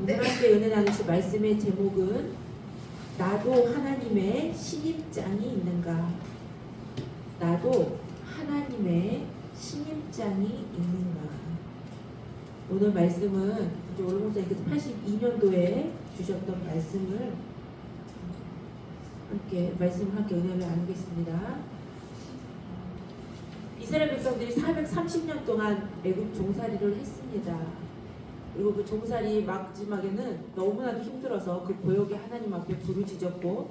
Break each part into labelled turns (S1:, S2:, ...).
S1: 오늘 함께 은혜 나누실 말씀의 제목은 나도 하나님의 신임장이 있는가? 나도 하나님의 신임장이 있는가? 오늘 말씀은 이제 오늘 목사님께서 82년도에 주셨던 말씀을 함께 은혜를 나누겠습니다. 이스라엘 백성들이 430년 동안 애굽 종살이를 했습니다. 그리고 그 종살이 마지막에는 너무나도 힘들어서 그 고역에 하나님 앞에 부르짖었고,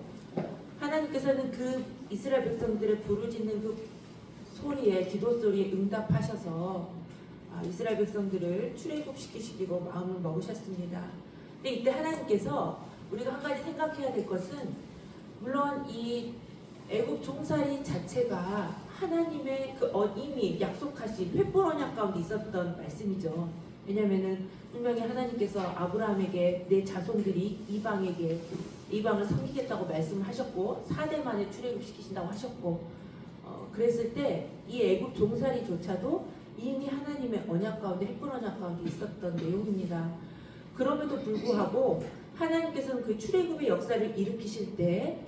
S1: 하나님께서는 그 이스라엘 백성들의 부르짖는 그 소리에, 기도 소리에 응답하셔서 이스라엘 백성들을 출애굽시키시기로 마음을 먹으셨습니다. 근데 이때 하나님께서 우리가 한 가지 생각해야 될 것은, 물론 이 애굽 종살이 자체가 하나님의 이미 약속하신 횃불 언약 가운데 있었던 말씀이죠. 왜냐하면은 분명히 하나님께서 아브라함에게 내 자손들이 이방을 섬기겠다고 말씀을 하셨고 4대 만에 출애굽시키신다고 하셨고, 그랬을 때 이 애굽 종살이조차도 이미 하나님의 언약 가운데, 횃불 언약 가운데 있었던 내용입니다. 그럼에도 불구하고 하나님께서는 그 출애굽의 역사를 일으키실 때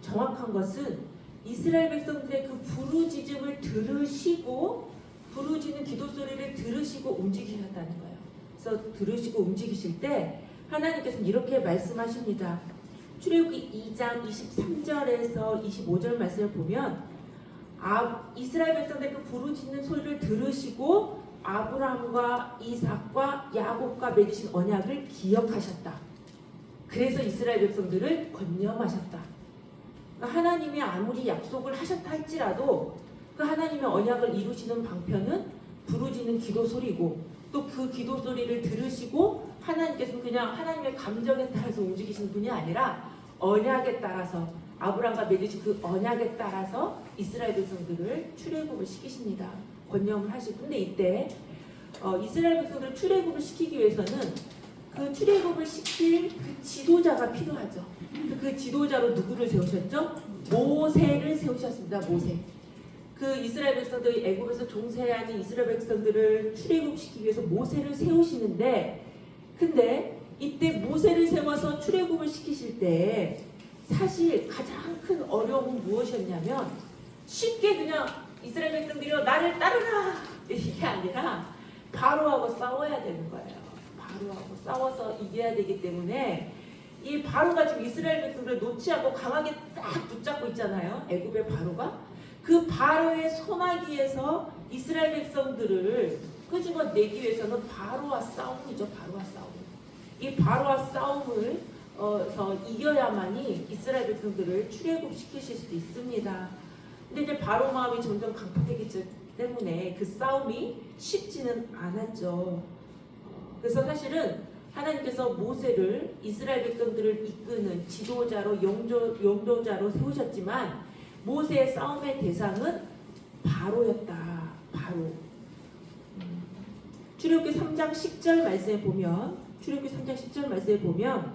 S1: 정확한 것은 이스라엘 백성들의 그 부르짖음을 들으시고, 부르짖는 기도 소리를 들으시고 움직이셨다는 거예요. 그래서 들으시고 움직이실 때 하나님께서는 이렇게 말씀하십니다. 출애굽기 2장 23절에서 25절 말씀을 보면 이스라엘 백성들의 그 부르짖는 소리를 들으시고 아브라함과 이삭과 야곱과 맺으신 언약을 기억하셨다. 그래서 이스라엘 백성들을 권념하셨다. 그러니까 하나님이 아무리 약속을 하셨다 할지라도 그 하나님의 언약을 이루시는 방편은 부르짖는 기도 소리고, 또 그 기도 소리를 들으시고 하나님께서는 그냥 하나님의 감정에 따라서 움직이시는 분이 아니라 언약에 따라서, 아브라함과 맺으신 그 언약에 따라서 이스라엘 백성들을 출애굽을 시키십니다. 권념을 하시고. 근데 이때 이스라엘 백성들을 출애굽을 시키기 위해서는 그 출애굽을 시킬 그 지도자가 필요하죠. 그 지도자로 누구를 세우셨죠? 모세를 세우셨습니다. 모세. 그 이스라엘 백성들이 애굽에서 종살이하는 이스라엘 백성들을 출애굽시키기 위해서 모세를 세우시는데, 근데 이때 모세를 세워서 출애굽을 시키실 때 사실 가장 큰 어려움은 무엇이었냐면, 쉽게 그냥 이스라엘 백성들이 나를 따르라 이게 아니라 바로하고 싸워야 되는 거예요. 바로하고 싸워서 이겨야 되기 때문에 이 바로가 지금 이스라엘 백성들을 놓지 않고 강하게 딱 붙잡고 있잖아요. 애굽의 바로가. 그 바로의 소나기에서 이스라엘 백성들을 끄집어내기 위해서는 바로와 싸움이죠. 바로와 싸움. 이 바로와 싸움을 이겨야만이 이스라엘 백성들을 출애굽시키실 수 있습니다. 근데 이제 바로 마음이 점점 강팍해지기 때문에 그 싸움이 쉽지는 않았죠. 그래서 사실은 하나님께서 모세를 이스라엘 백성들을 이끄는 지도자로, 영도자로 세우셨지만 모세의 싸움의 대상은 바로였다. 바로. 출애굽기 3장 10절 말씀에 보면,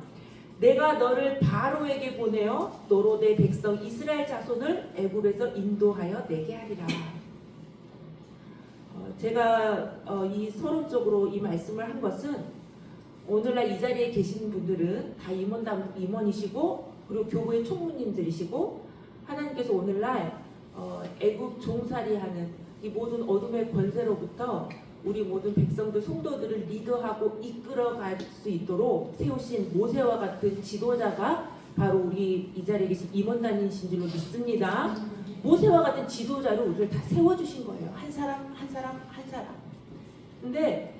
S1: 내가 너를 바로에게 보내어 너로 내 백성 이스라엘 자손을 애굽에서 인도하여 내게 하리라. 제가 이 서론적으로 이 말씀을 한 것은, 오늘날 이 자리에 계신 분들은 다 임원이시고 그리고 교부의 총무님들이시고, 하나님께서 오늘날 애굽 종살이하는 이 모든 어둠의 권세로부터 우리 모든 백성들, 성도들을 리더하고 이끌어갈 수 있도록 세우신 모세와 같은 지도자가 바로 우리 이 자리에 계신 임원단이신 줄로 믿습니다. 모세와 같은 지도자로 우리를 다 세워주신 거예요. 한 사람. 근데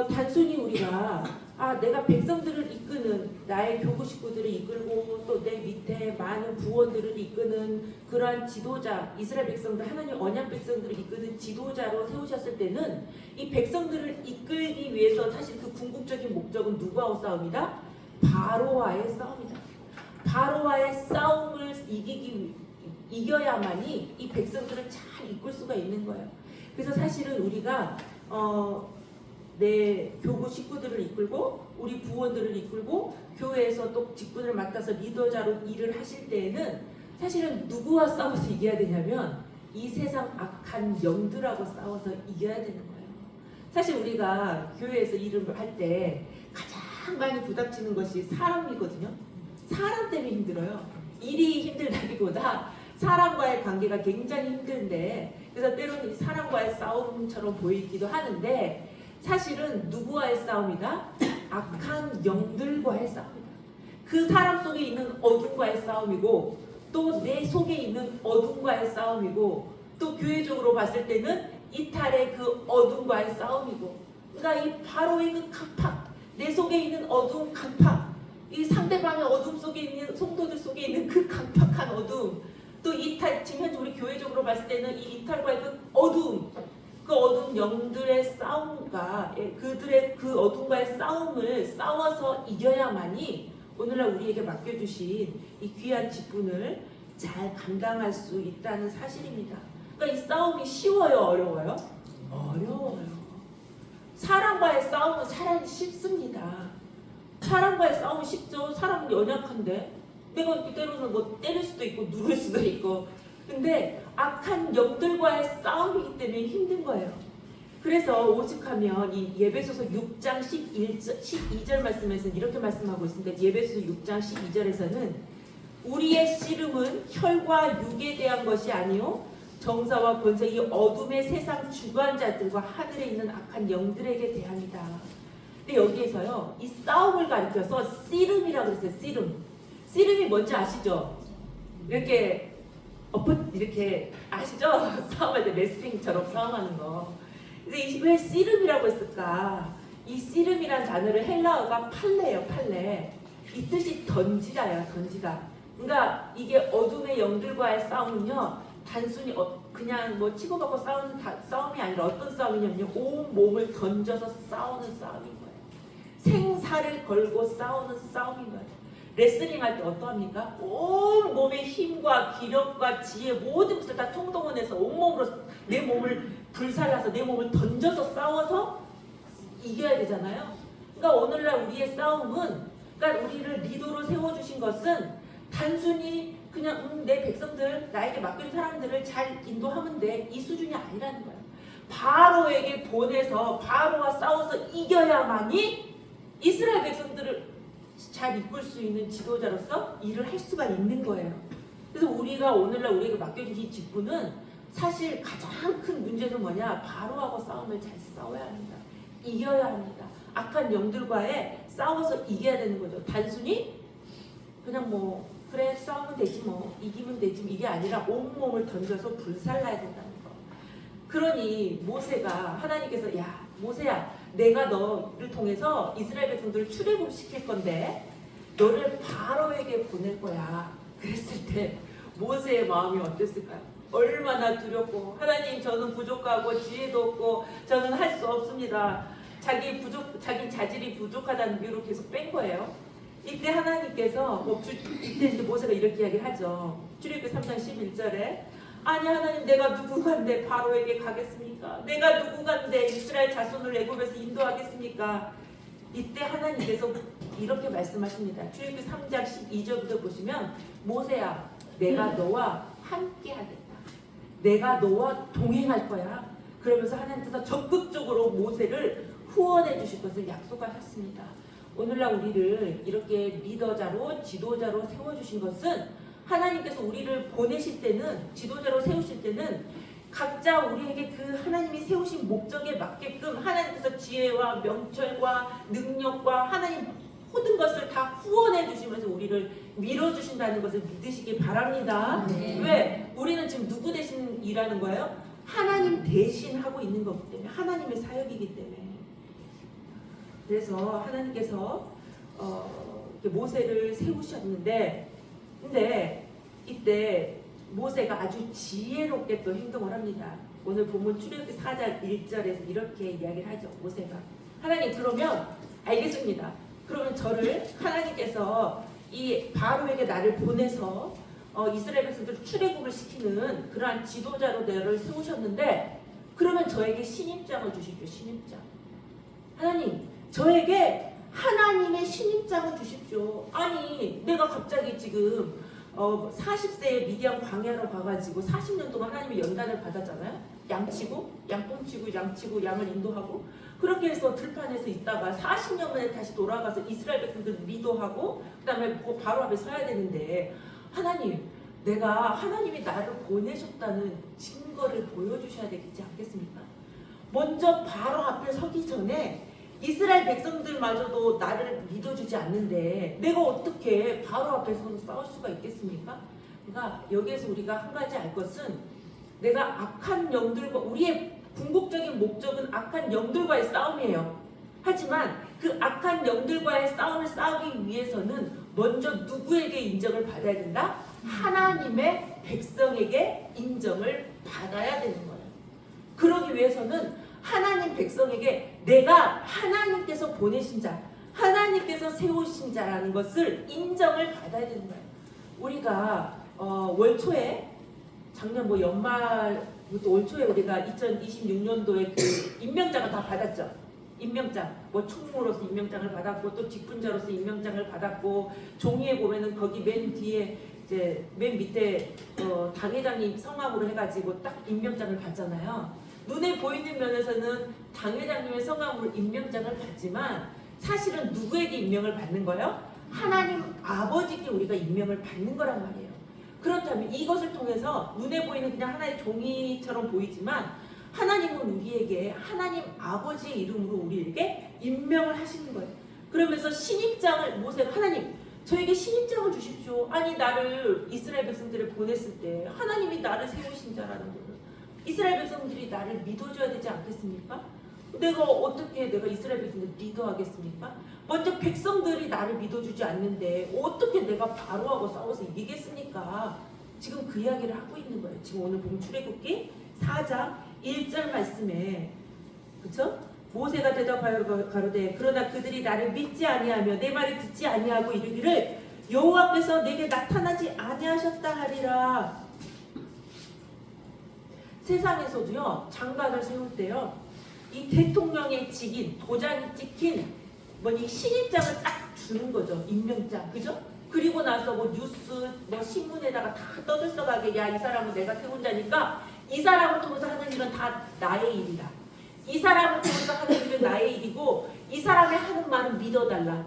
S1: 단순히 우리가 내가 백성들을 이끄는, 나의 교구 식구들을 이끌고 또 내 밑에 많은 부원들을 이끄는 그러한 지도자, 이스라엘 백성들, 하나님 언약 백성들을 이끄는 지도자로 세우셨을 때는 이 백성들을 이끌기 위해서 사실 그 궁극적인 목적은 누구하고 싸움이다? 바로와의 싸움이다. 바로와의 싸움을 이겨야만이 이 백성들을 잘 이끌 수가 있는 거예요. 그래서 사실은 우리가 내 교구 식구들을 이끌고 우리 부원들을 이끌고 교회에서 또 직분을 맡아서 리더자로 일을 하실 때에는 사실은 누구와 싸워서 이겨야 되냐면 이 세상 악한 영들하고 싸워서 이겨야 되는 거예요. 사실 우리가 교회에서 일을 할 때 가장 가장 많이 부닥치는 것이 사람이거든요. 사람 때문에 힘들어요. 일이 힘들다기보다 사람과의 관계가 굉장히 힘든데, 그래서 때로는 사람과의 싸움처럼 보이기도 하는데 사실은 누구와의 싸움이다? 악한 영들과의 싸움이다. 그 사람 속에 있는 어둠과의 싸움이고, 또 내 속에 있는 어둠과의 싸움이고, 또 교회적으로 봤을 때는 이탈의 그 어둠과의 싸움이고, 그러니까 이 바로의 그 강팍, 내 속에 있는 어둠 강팍, 이 상대방의 어둠 속에 있는 성도들 속에 있는 그 강팍한 어둠, 또 이탈, 지금 현재 우리 교회적으로 봤을 때는 이 이탈과의 그 어둠, 그 어둠 영들의 싸움과 그들의 그 어둠과의 싸움을 싸워서 이겨야만이 오늘날 우리에게 맡겨주신 이 귀한 직분을 잘 감당할 수 있다는 사실입니다. 그러니까 이 싸움이 쉬워요, 어려워요? 어려워요. 사람과의 싸움은 차라리 쉽습니다. 사람과의 싸움은 쉽죠. 사람은 연약한데 내가 때로는 뭐 때릴 수도 있고 누를 수도 있고, 근데 악한 영들과의 싸움이기 때문에 힘든 거예요. 그래서 오죽하면 이 예배소서 6장 12절 말씀에서는 이렇게 말씀하고 있습니다. 예배소서 6장 12절에서는 우리의 씨름은 혈과 육에 대한 것이 아니요 정사와 권세 이 어둠의 세상 주관자들과 하늘에 있는 악한 영들에게 대합니다. 근데 여기에서요 이 싸움을 가리켜서 씨름이라고 했어요. 씨름이 뭔지 아시죠? 이렇게 이렇게 아시죠? 싸움할 때 레슬링처럼 싸움하는 거. 근데 왜 씨름이라고 했을까? 이 씨름이란 단어를 헬라어가 팔레예요. 팔레. 이 뜻이 던지다예요. 던지다. 그러니까 이게 어둠의 영들과의 싸움은요 단순히 그냥 뭐 치고받고 싸우는 싸움이 아니라 어떤 싸움이냐면요 온 몸을 던져서 싸우는 싸움인 거예요. 생사를 걸고 싸우는 싸움인 거예요. 레슬링 할 때 어떠합니까? 온 몸의 힘과 기력과 지혜 모든 것을 다 통동원해서 온몸으로 내 몸을 불살라서 내 몸을 던져서 싸워서 이겨야 되잖아요. 그러니까 오늘날 우리의 싸움은, 그러니까 우리를 리더로 세워주신 것은 단순히 그냥 내 백성들, 나에게 맡긴 사람들을 잘 인도하면 돼, 이 수준이 아니라는 거예요. 바로에게 보내서 바로와 싸워서 이겨야만이 이스라엘 백성들을 잘 이끌 수 있는 지도자로서 일을 할 수가 있는 거예요. 그래서 우리가 오늘날 우리에게 맡겨진 이 직분은 사실 가장 큰 문제는 뭐냐? 바로하고 싸움을 잘 싸워야 합니다. 이겨야 합니다. 악한 영들과의 싸워서 이겨야 되는 거죠. 단순히 그냥 뭐 그래 싸우면 되지 뭐 이기면 되지 이게 아니라 온몸을 던져서 불살라야 된다는 거. 그러니 모세가 하나님께서 야 모세야 내가 너를 통해서 이스라엘 백성들을 출애굽시킬 건데 너를 바로에게 보낼 거야. 그랬을 때 모세의 마음이 어땠을까요? 얼마나 두렵고 하나님 저는 부족하고 지혜도 없고 저는 할 수 없습니다. 자기 자질이 부족하다는 이유로 계속 뺀 거예요. 이때 하나님께서 이때 이제 모세가 이렇게 이야기를 하죠. 출애굽기 3장 11절에 아니 하나님 내가 누구간데 바로에게 가겠습니까? 내가 누구간데 이스라엘 자손을 애굽에서 인도하겠습니까? 이때 하나님께서 이렇게 말씀하십니다. 출애굽기 3장 12절부터 보시면 모세야 내가 너와 함께 하겠다. 내가 너와 동행할 거야. 그러면서 하나님께서 적극적으로 모세를 후원해 주실 것을 약속하셨습니다. 오늘날 우리를 이렇게 리더자로 지도자로 세워주신 것은 하나님께서 우리를 보내실 때는 지도자로 세우실 때는 각자 우리에게 그 하나님이 세우신 목적에 맞게끔 하나님께서 지혜와 명철과 능력과 하나님 모든 것을 다 후원해 주시면서 우리를 밀어주신다는 것을 믿으시기 바랍니다.
S2: 네.
S1: 왜? 우리는 지금 누구 대신 일하는 거예요? 하나님 대신 하고 있는 거기 때문에 하나님의 사역이기 때문에. 그래서 하나님께서 모세를 세우셨는데 근데 이때 모세가 아주 지혜롭게 또 행동을 합니다. 오늘 본문 출애굽기 4장 1절에서 이렇게 이야기를 하죠. 모세가 하나님 그러면 알겠습니다. 그러면 저를 하나님께서 이 바로에게 나를 보내서 이스라엘 백성들을 출애굽을 시키는 그러한 지도자로 나를 세우셨는데 그러면 저에게 신임장을 주십시오. 신임장. 하나님 저에게 하나님의 신임장을 주십시오. 아니 내가 갑자기 지금 40세에 미디안 광야로 가가지고 40년 동안 하나님의 연단을 받았잖아요. 양치고 양치고 양을 인도하고 그렇게 해서 들판에서 있다가 40년 만에 다시 돌아가서 이스라엘 백성들 리더하고 그다음에 바로 앞에 서야 되는데 하나님, 내가 하나님이 나를 보내셨다는 증거를 보여주셔야 되지 않겠습니까? 먼저 바로 앞에 서기 전에 이스라엘 백성들마저도 나를 믿어주지 않는데 내가 어떻게 바로 앞에 서서 싸울 수가 있겠습니까? 그러니까 여기에서 우리가 한 가지 알 것은 내가 악한 영들과 우리의 궁극적인 목적은 악한 영들과의 싸움이에요. 하지만 그 악한 영들과의 싸움을 싸우기 위해서는 먼저 누구에게 인정을 받아야 된다? 하나님의 백성에게 인정을 받아야 되는 거예요. 그러기 위해서는 하나님 백성에게 내가 하나님께서 보내신 자, 하나님께서 세우신 자라는 것을 인정을 받아야 되는 거예요. 우리가 월초에 작년 연말부터 올초에 우리가 2026년도에 그 임명장을 다 받았죠. 임명장, 총무로서 임명장을 받았고 또 직분자로서 임명장을 받았고 종이에 보면은 거기 맨 뒤에 이제 맨 밑에 당회장님 성함으로 해가지고 딱 임명장을 받잖아요. 눈에 보이는 면에서는 당회장님의 성함으로 임명장을 받지만 사실은 누구에게 임명을 받는 거예요? 하나님 아버지께 우리가 임명을 받는 거란 말이에요. 그렇다면 이것을 통해서 눈에 보이는 그냥 하나의 종이처럼 보이지만 하나님은 우리에게 하나님 아버지의 이름으로 우리에게 임명을 하시는 거예요. 그러면서 신입장을 모세가 하나님 저에게 신입장을 주십시오. 아니 나를 이스라엘 백성들을 보냈을 때 하나님이 나를 세우신 자라는 거예요. 이스라엘 백성들이 나를 믿어줘야 되지 않겠습니까? 내가 어떻게 내가 이스라엘 백성들을 리더하겠습니까? 먼저 백성들이 나를 믿어주지 않는데 어떻게 내가 바로하고 싸워서 이기겠습니까? 지금 그 이야기를 하고 있는 거예요. 지금 오늘 본 출애굽기 4장 1절 말씀에 그쵸? 모세가 대답하여 가로되 그러나 그들이 나를 믿지 아니하며 내 말을 듣지 아니하고 이르기를 여호와께서 내게 나타나지 아니하셨다 하리라. 세상에서도요 장관을 세울 때요 이 대통령의 직인 도장이 찍힌 이 신입장을 딱 주는 거죠. 임명장 그죠? 그리고 나서 뉴스 신문에다가 다 떠들썩하게 야 이 사람은 내가 세운 자니까 이 사람을 통해서 하는 일은 다 나의 일이다. 이 사람을 통해서 하는 일은 나의 일이고 이 사람이 하는 말은 믿어달라.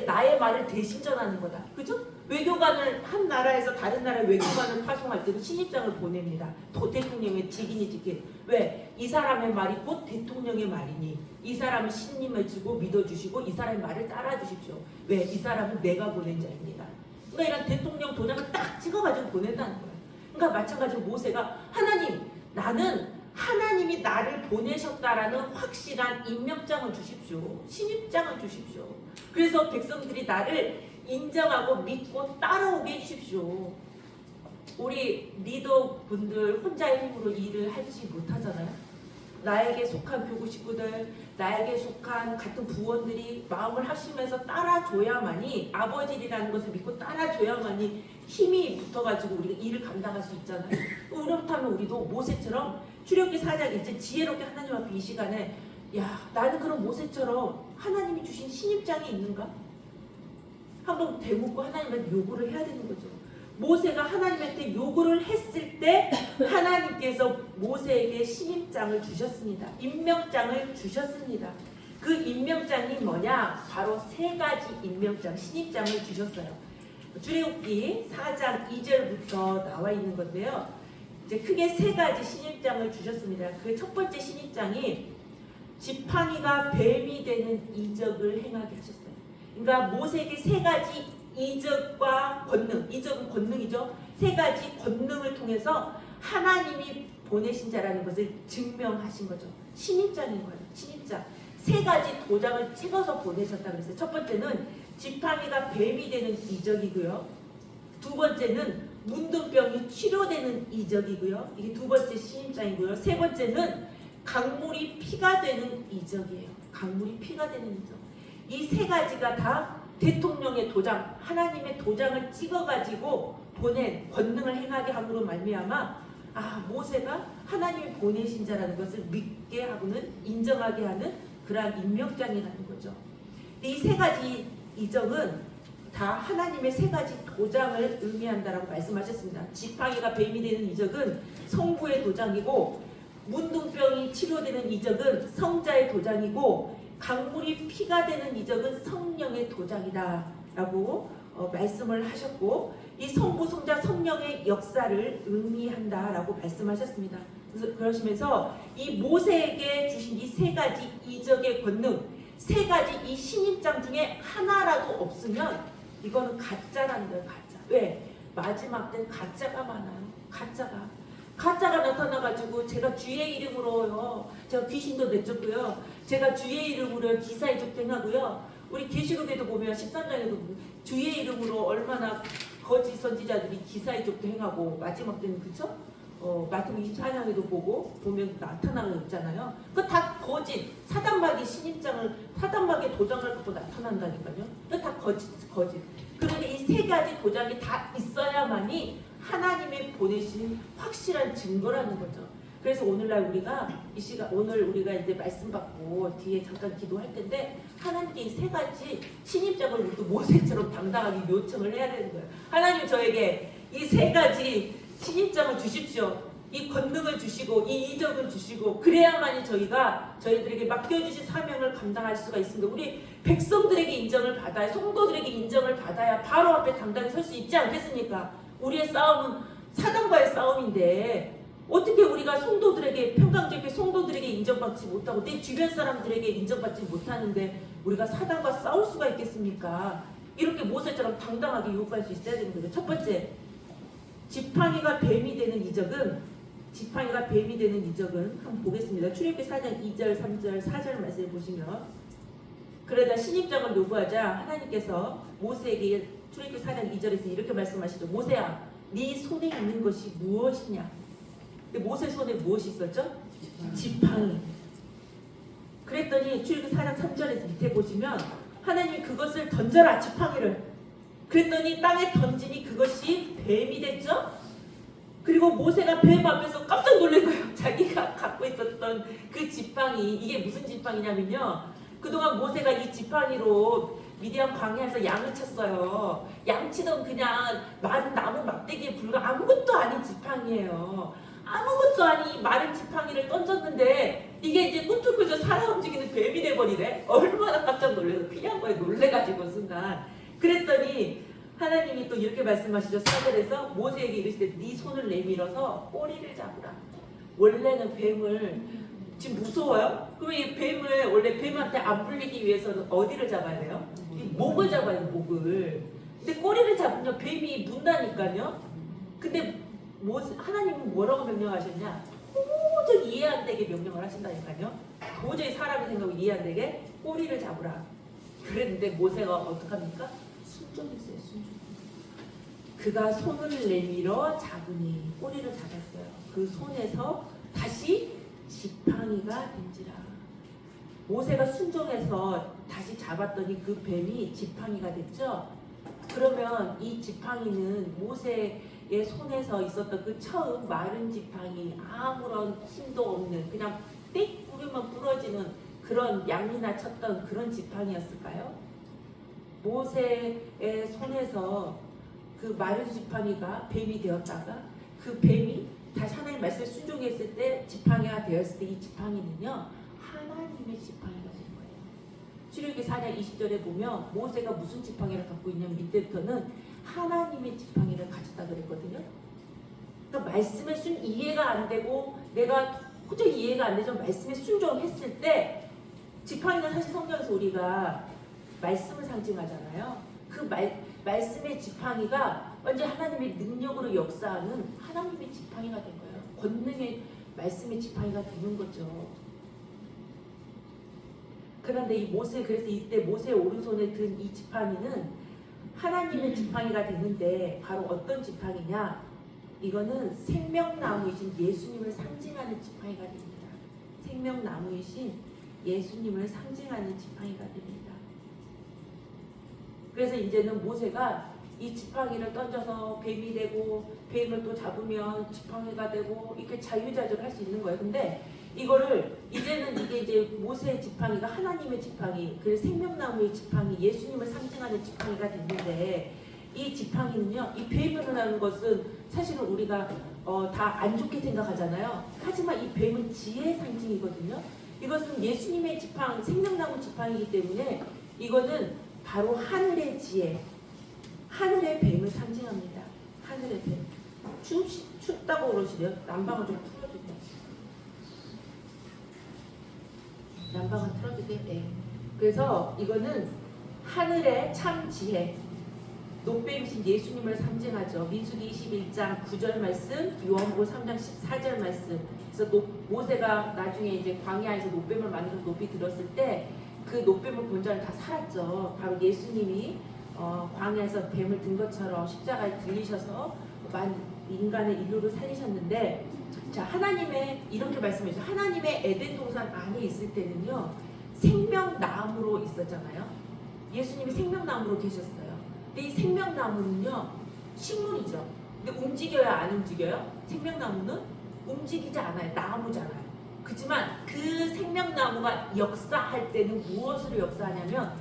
S1: 나의 말을 대신 전하는 거다. 그죠? 외교관을 한 나라에서 다른 나라의 외교관을 파송할 때도 신입장을 보냅니다. 대통령의 직인이 찍힌. 왜? 이 사람의 말이 곧 대통령의 말이니 이 사람은 신임을 주고 믿어주시고 이 사람의 말을 따라주십시오. 왜? 이 사람은 내가 보낸 자입니다. 그러니까 이런 대통령 도장을 딱 찍어가지고 보낸다는 거예요. 그러니까 마찬가지로 모세가 하나님 나는 하나님이 나를 보내셨다라는 확실한 임명장을 주십시오. 신입장을 주십시오. 그래서 백성들이 나를 인정하고 믿고 따라오게 해주십시오. 우리 리더분들 혼자의 힘으로 일을 하지 못하잖아요. 나에게 속한 교구 식구들, 나에게 속한 같은 부원들이 마음을 합심해서 따라줘야만이 아버지라는 것을 믿고 따라줘야만이 힘이 붙어가지고 우리가 일을 감당할 수 있잖아요. 그렇다면 우리도 모세처럼 출애굽기 4장 이제 지혜롭게 하나님 앞에 이 시간에 야 나는 그런 모세처럼 하나님이 주신 신입장이 있는가? 한번 대묻고 하나님한테 요구를 해야 되는 거죠. 모세가 하나님한테 요구를 했을 때 하나님께서 모세에게 신임장을 주셨습니다. 임명장을 주셨습니다. 그 임명장이 뭐냐? 바로 세 가지 임명장, 신임장을 주셨어요. 출애굽기 4장 2절부터 나와 있는 건데요. 이제 크게 세 가지 신임장을 주셨습니다. 그 첫 번째 신임장이 지팡이가 뱀이 되는 이적을 행하게 하셨어요. 그러니까 모세에게 세 가지 이적과 권능, 이적은 권능이죠. 세 가지 권능을 통해서 하나님이 보내신 자라는 것을 증명하신 거죠. 신입장인 거예요. 신입장. 세 가지 도장을 찍어서 보내셨다 그랬어요. 첫 번째는 지팡이가 뱀이 되는 이적이고요. 두 번째는 문둥병이 치료되는 이적이고요. 이게 두 번째 신입장이고요. 세 번째는 강물이 피가 되는 이적이에요. 강물이 피가 되는 이적. 이 세 가지가 다 대통령의 도장, 하나님의 도장을 찍어가지고 보낸 권능을 행하게 함으로 말미암아 모세가 하나님이 보내신 자라는 것을 믿게 하고는 인정하게 하는 그러한 임명장이라는 거죠. 이 세 가지 이적은 다 하나님의 세 가지 도장을 의미한다라고 말씀하셨습니다. 지팡이가 뱀이 되는 이적은 성부의 도장이고 문둥병이 치료되는 이적은 성자의 도장이고 강물이 피가 되는 이적은 성령의 도장이다라고 말씀을 하셨고, 이 성부, 성자, 성령의 역사를 의미한다라고 말씀하셨습니다. 그래서 그러시면서 이 모세에게 주신 이 세 가지 이적의 권능, 세 가지 이 신입장 중에 하나라도 없으면 이거는 가짜라는 거예요. 가짜. 왜? 마지막 때는 가짜가 많아요. 가짜가 나타나가지고 제가 주의 이름으로요, 제가 귀신도 내쫓고요, 제가 주의 이름으로 기사의 적행하고요, 우리 계시록에도 보면 13장에도 주의 이름으로 얼마나 거짓 선지자들이 기사의 적도 행하고 마지막 때는, 그쵸? 마태복음 24장에도 보면 나타나고 있잖아요. 그거 다 거짓, 사단마귀 신입장을, 사단마귀 도장을 갖고 나타난다니까요. 그거 다 거짓. 그런데 이 세 가지 도장이 다 있어야만이 하나님이 보내신 확실한 증거라는 거죠. 그래서 오늘날 우리가 이 시간, 오늘 우리가 이제 말씀 받고 뒤에 잠깐 기도할 텐데, 하나님께 이 세 가지 신입장을 우리도 모세처럼 당당하게 요청을 해야 되는 거예요. 하나님, 저에게 이 세 가지 신입장을 주십시오. 이 권능을 주시고 이 이적을 주시고, 그래야만이 저희들에게 맡겨주신 사명을 감당할 수가 있습니다. 우리 백성들에게 인정을 받아야, 성도들에게 인정을 받아야 바로 앞에 당당히 설 수 있지 않겠습니까? 우리의 싸움은 사단과의 싸움인데, 어떻게 우리가 성도들에게, 평강적인 성도들에게 인정받지 못하고 내 주변 사람들에게 인정받지 못하는데 우리가 사단과 싸울 수가 있겠습니까? 이렇게 모세처럼 당당하게 요구할 수 있어야 되는 거죠. 첫 번째, 지팡이가 뱀이 되는 이적은 한번 보겠습니다. 출애굽기 4장 2절, 3절, 4절 말씀을 보시면, 그러다 신입장을 요구하자 하나님께서 모세에게 출애굽기 4장 2절에서 이렇게 말씀하시죠. 모세야, 네 손에 있는 것이 무엇이냐? 근데 모세 손에 무엇이 있었죠? 지팡이. 그랬더니 출애굽기 4장 3절에서 밑에 보시면 하나님이 그것을 던져라, 지팡이를. 그랬더니 땅에 던지니 그것이 뱀이 됐죠? 그리고 모세가 뱀 앞에서 깜짝 놀란 거예요. 자기가 갖고 있었던 그 지팡이, 이게 무슨 지팡이냐면요, 그동안 모세가 이 지팡이로 미디안 광야에서 양을 쳤어요. 양치던 그냥 마른 나무 막대기에 불과 아무것도 아닌 지팡이에요. 아무것도 아닌 마른 지팡이를 던졌는데 이게 이제 꿈틀꿈틀 살아 움직이는 뱀이 돼버리네. 얼마나 깜짝 놀라서 피한 거에 놀래가지고 순간. 그랬더니 하나님이 또 이렇게 말씀하시죠. 4절에서 모세에게 이르시되 네 손을 내밀어서 꼬리를 잡으라. 원래는 뱀을, 지금 무서워요? 그럼 이 뱀을, 원래 뱀한테 안 물리기 위해서는 어디를 잡아야 돼요? 이 목을 잡아야 돼요, 목을. 근데 꼬리를 잡으면 뱀이 문다니까요. 근데 하나님은 뭐라고 명령하셨냐? 도저히 이해 안 되게 명령을 하신다니까요. 도저히 사람이 생각하고 이해 안 되게 꼬리를 잡으라. 그랬는데 모세가 어떡합니까? 순종했어요. 그가 손을 내밀어 잡으니, 꼬리를 잡았어요. 그 손에서 다시 지팡이가 된지라. 모세가 순종해서 다시 잡았더니 그 뱀이 지팡이가 됐죠. 그러면 이 지팡이는 모세의 손에서 있었던 그 처음 마른 지팡이, 아무런 힘도 없는, 그냥 띡 뿌리면 부러지는 그런 양이나 쳤던 그런 지팡이였을까요? 모세의 손에서 그 마른 지팡이가 뱀이 되었다가, 그 뱀이 다시 하나님 말씀에 순종했을 때 지팡이가 되었을 때, 이 지팡이는요 하나님의 지팡이가 된 거예요. 출애굽기 4장 20절에 보면 모세가 무슨 지팡이를 갖고 있냐면, 밑에부터는 하나님의 지팡이를 가졌다 그랬거든요. 그러니까 말씀에 이해가 안 되고 내가 도저히 이해가 안 되죠. 말씀에 순종했을 때, 지팡이는 사실 성경에서 우리가 말씀을 상징하잖아요. 그 말씀의 지팡이가 완전 하나님의 능력으로 역사하는 하나님의 지팡이가 된 거예요. 권능의 말씀의 지팡이가 되는 거죠. 그런데 이 모세, 그래서 이때 모세의 오른손에 든 이 지팡이는 하나님의 지팡이가 되는데, 바로 어떤 지팡이냐? 이거는 생명나무이신 예수님을 상징하는 지팡이가 됩니다. 생명나무이신 예수님을 상징하는 지팡이가 됩니다. 그래서 이제는 모세가 이 지팡이를 던져서 뱀이 되고, 뱀을 또 잡으면 지팡이가 되고, 이렇게 자유자재로 할 수 있는 거예요. 근데 이거를 이제는 이게 이제 모세의 지팡이가 하나님의 지팡이, 그래서 생명나무의 지팡이, 예수님을 상징하는 지팡이가 됐는데, 이 지팡이는요, 이 뱀이라는 것은 사실은 우리가 다 안 좋게 생각하잖아요. 하지만 이 뱀은 지혜의 상징이거든요. 이것은 예수님의 지팡, 생명나무 지팡이기 때문에 이거는 바로 하늘의 지혜, 하늘의 뱀을 상징합니다. 하늘의 뱀. 춥다고 그러시대요. 난방을 좀 틀어주세요. 난방을 틀어주세요. 네. 그래서 이거는 하늘의 참 지혜, 높뱀이신 예수님을 상징하죠. 민수기 21장 9절 말씀, 요한복음 3장 14절 말씀. 그래서 모세가 나중에 이제 광야에서 높뱀을 만들어 높이 들었을 때 그 높뱀을 본 자는 다 살았죠. 바로 예수님이 광야에서 뱀을 든 것처럼 십자가에 들리셔서 인간의 인류를 살리셨는데, 자, 하나님의 이렇게 말씀해주죠. 하나님의 에덴 동산 안에 있을 때는요, 생명나무로 있었잖아요. 예수님이 생명나무로 계셨어요. 근데 이 생명나무는요, 식물이죠. 근데 움직여요, 안 움직여요? 생명나무는 움직이지 않아요. 나무잖아요. 그렇지만 그 생명나무가 역사할 때는 무엇으로 역사하냐면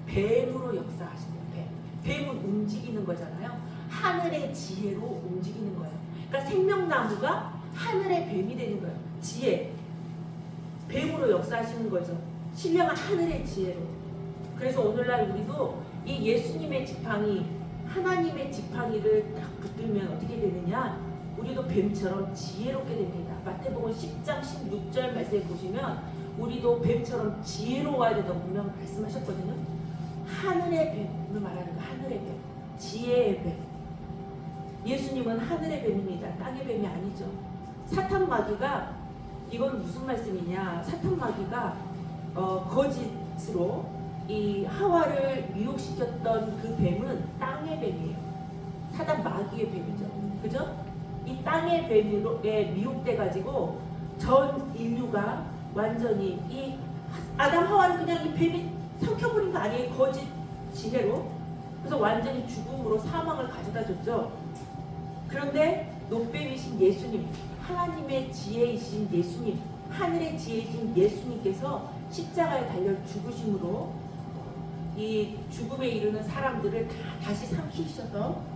S1: 뱀으로 역사하신대요. 뱀은 움직이는 거잖아요. 하늘의 지혜로 움직이는 거예요. 그러니까 생명나무가 하늘의 뱀이 되는 거예요. 지혜, 뱀으로 역사하시는 거죠. 신령한 하늘의 지혜로. 그래서 오늘날 우리도 이 예수님의 지팡이, 하나님의 지팡이를 딱 붙들면 어떻게 되느냐? 우리도 뱀처럼 지혜롭게 됩니다. 마태복음 10장 16절 말씀에 보시면 우리도 뱀처럼 지혜로워야 된다고 분명 말씀하셨거든요. 하늘의 뱀을 말하는 거, 하늘의 뱀, 지혜의 뱀. 예수님은 하늘의 뱀입니다. 땅의 뱀이 아니죠. 사탄 마귀가, 이건 무슨 말씀이냐? 사탄 마귀가 거짓으로 이 하와를 미혹시켰던 그 뱀은 땅의 뱀이에요. 사단 마귀의 뱀이죠. 그죠? 이 땅의 뱀에 미혹돼 가지고 전 인류가 완전히 이 아담 하와를 그냥 이 뱀이 삼켜버린 거 아니에요? 거짓 지혜로. 그래서 완전히 죽음으로 사망을 가져다 줬죠. 그런데 높뱀이신 예수님, 하나님의 지혜이신 예수님, 하늘의 지혜이신 예수님께서 십자가에 달려 죽으심으로 이 죽음에 이르는 사람들을 다시 삼키셔서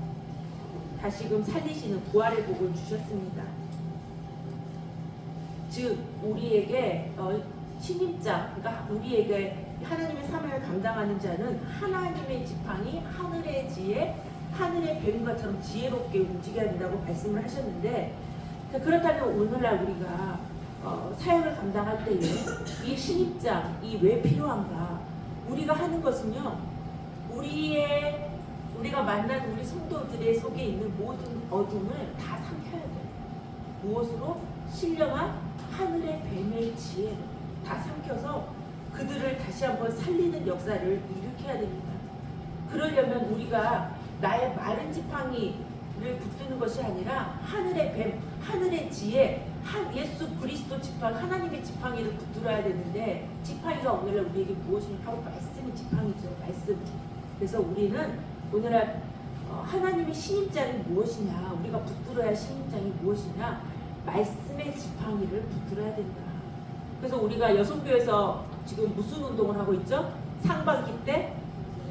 S1: 다시금 살리시는 부활의 복을 주셨습니다. 즉 우리에게 신임자, 그러니까 우리에게 하나님의 사명을 감당하는 자는 하나님의 지팡이, 하늘의 지혜, 하늘의 뱀과처럼 지혜롭게 움직여야 된다고 말씀을 하셨는데, 그렇다면 오늘날 우리가 사역을 감당할 때에 이 신입장이 왜 필요한가? 우리가 하는 것은요, 우리가 만난 우리 성도들의 속에 있는 모든 어둠을 다 삼켜야 돼요. 무엇으로? 신령한 하늘의 뱀의 지혜로 다 삼켜서 그들을 다시 한번 살리는 역사를 일으켜야 됩니다. 그러려면 우리가 나의 마른 지팡이를 붙드는 것이 아니라 하늘의 뱀, 하늘의 지혜, 예수 그리스도 지팡이, 하나님의 지팡이를 붙들어야 되는데, 지팡이가 오늘날 우리에게 무엇이냐? 바로 말씀의 지팡이죠. 말씀. 그래서 우리는 오늘날 하나님의 신임장이 무엇이냐? 우리가 붙들어야 할 신임장이 무엇이냐? 말씀의 지팡이를 붙들어야 된다. 그래서 우리가 여성교에서 지금 무슨 운동을 하고 있죠? 상반기 때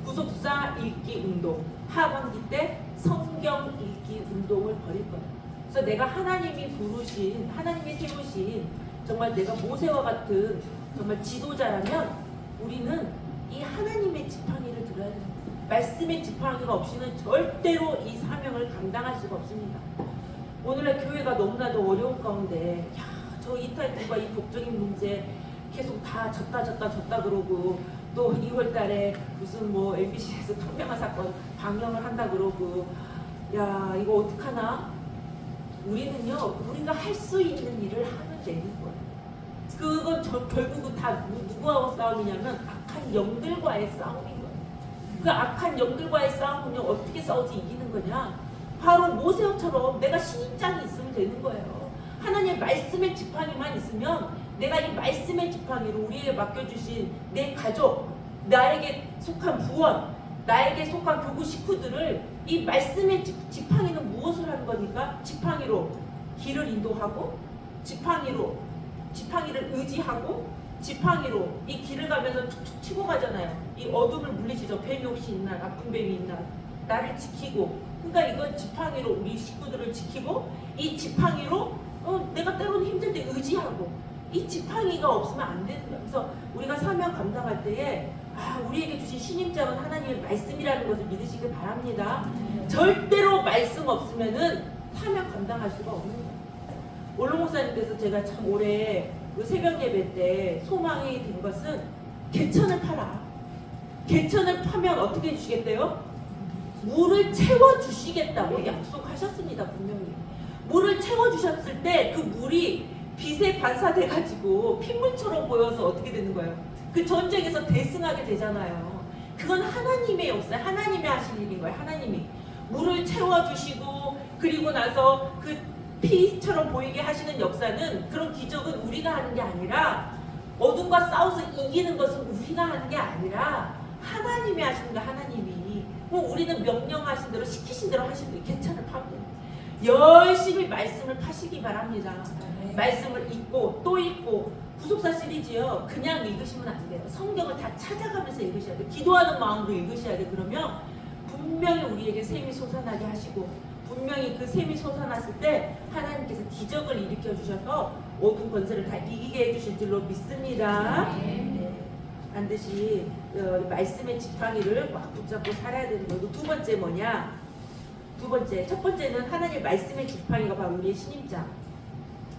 S1: 구속사 읽기 운동, 하반기 때 성경 읽기 운동을 벌일 거예요. 그래서 내가 하나님이 부르신, 하나님이 세우신 정말 내가 모세와 같은 정말 지도자라면 우리는 이 하나님의 지팡이를 들어야 됩니다. 말씀의 지팡이가 없이는 절대로 이 사명을 감당할 수가 없습니다. 오늘날 교회가 너무나도 어려운 가운데, 저 이탈들과 이 독적인 문제 계속 다 졌다 그러고, 또 2월달에 무슨 뭐 MBC에서 탕평한 사건 방영을 한다 그러고, 야 이거 어떡하나? 우리는요, 우리가 할 수 있는 일을 하면 되는 거예요. 그건 결국은 다 누구하고 싸움이냐면 악한 영들과의 싸움인 거예요. 그 악한 영들과의 싸움은요, 어떻게 싸우지 이기는 거냐? 바로 모세처럼 내가 신임장이 있으면 되는 거예요. 하나님의 말씀의 지팡이만 있으면 내가 이 말씀의 지팡이로 우리에게 맡겨주신 내 가족, 나에게 속한 부원, 나에게 속한 교구 식구들을 이 말씀의 지팡이는 무엇을 하는 거니까? 지팡이로 길을 인도하고, 지팡이를 의지하고, 지팡이로 이 길을 가면서 툭툭 치고 가잖아요. 이 어둠을 물리치죠. 뱀이 혹시 있나? 나쁜 뱀이 있나? 나를 지키고, 그러니까 이건 지팡이로 우리 식구들을 지키고, 이 지팡이로 내가 때로는 힘들 때 의지하고, 이 지팡이가 없으면 안 되는 거예요. 그래서 우리가 사명 감당할 때에 우리에게 주신 신임장은 하나님의 말씀이라는 것을 믿으시길 바랍니다. 절대로 말씀 없으면은 사명 감당할 수가 없는 거예요. 올로 목사님께서 제가 참 올해 그 새벽 예배 때 소망이 된 것은 개천을 팔아. 개천을 파면 어떻게 해주시겠대요? 물을 채워주시겠다고 약속하셨습니다. 분명히. 물을 채워주셨을 때 그 물이 빛에 반사돼가지고 핏물처럼 보여서 어떻게 되는 거예요? 그 전쟁에서 대승하게 되잖아요. 그건 하나님의 역사, 하나님이 하신 일인 거예요. 하나님이 물을 채워주시고, 그리고 나서 그 피처럼 보이게 하시는 역사는, 그런 기적은 우리가 하는 게 아니라, 어둠과 싸워서 이기는 것은 우리가 하는 게 아니라 하나님이 하시는 거야. 하나님이. 우리는 명령하신 대로, 시키신 대로 하시는 거예요. 개천을 파고 열심히 말씀을 파시기 바랍니다. 말씀을 읽고 또 읽고. 구속사 시리즈요, 그냥 읽으시면 안 돼요. 성경을 다 찾아가면서 읽으셔야 돼요. 기도하는 마음으로 읽으셔야 돼요. 그러면 분명히 우리에게 sem이 솟아나게 하시고, 분명히 그 셈이 솟아났을 때 하나님께서 기적을 일으켜 주셔서 모든 권세를 다 이기게 해주실 줄로 믿습니다. 네. 반드시 말씀의 지팡이를 꽉 붙잡고 살아야 되는 거고, 두 번째 뭐냐? 두 번째, 첫 번째는 하나님의 말씀의 지팡이가 바로 우리의 신임장.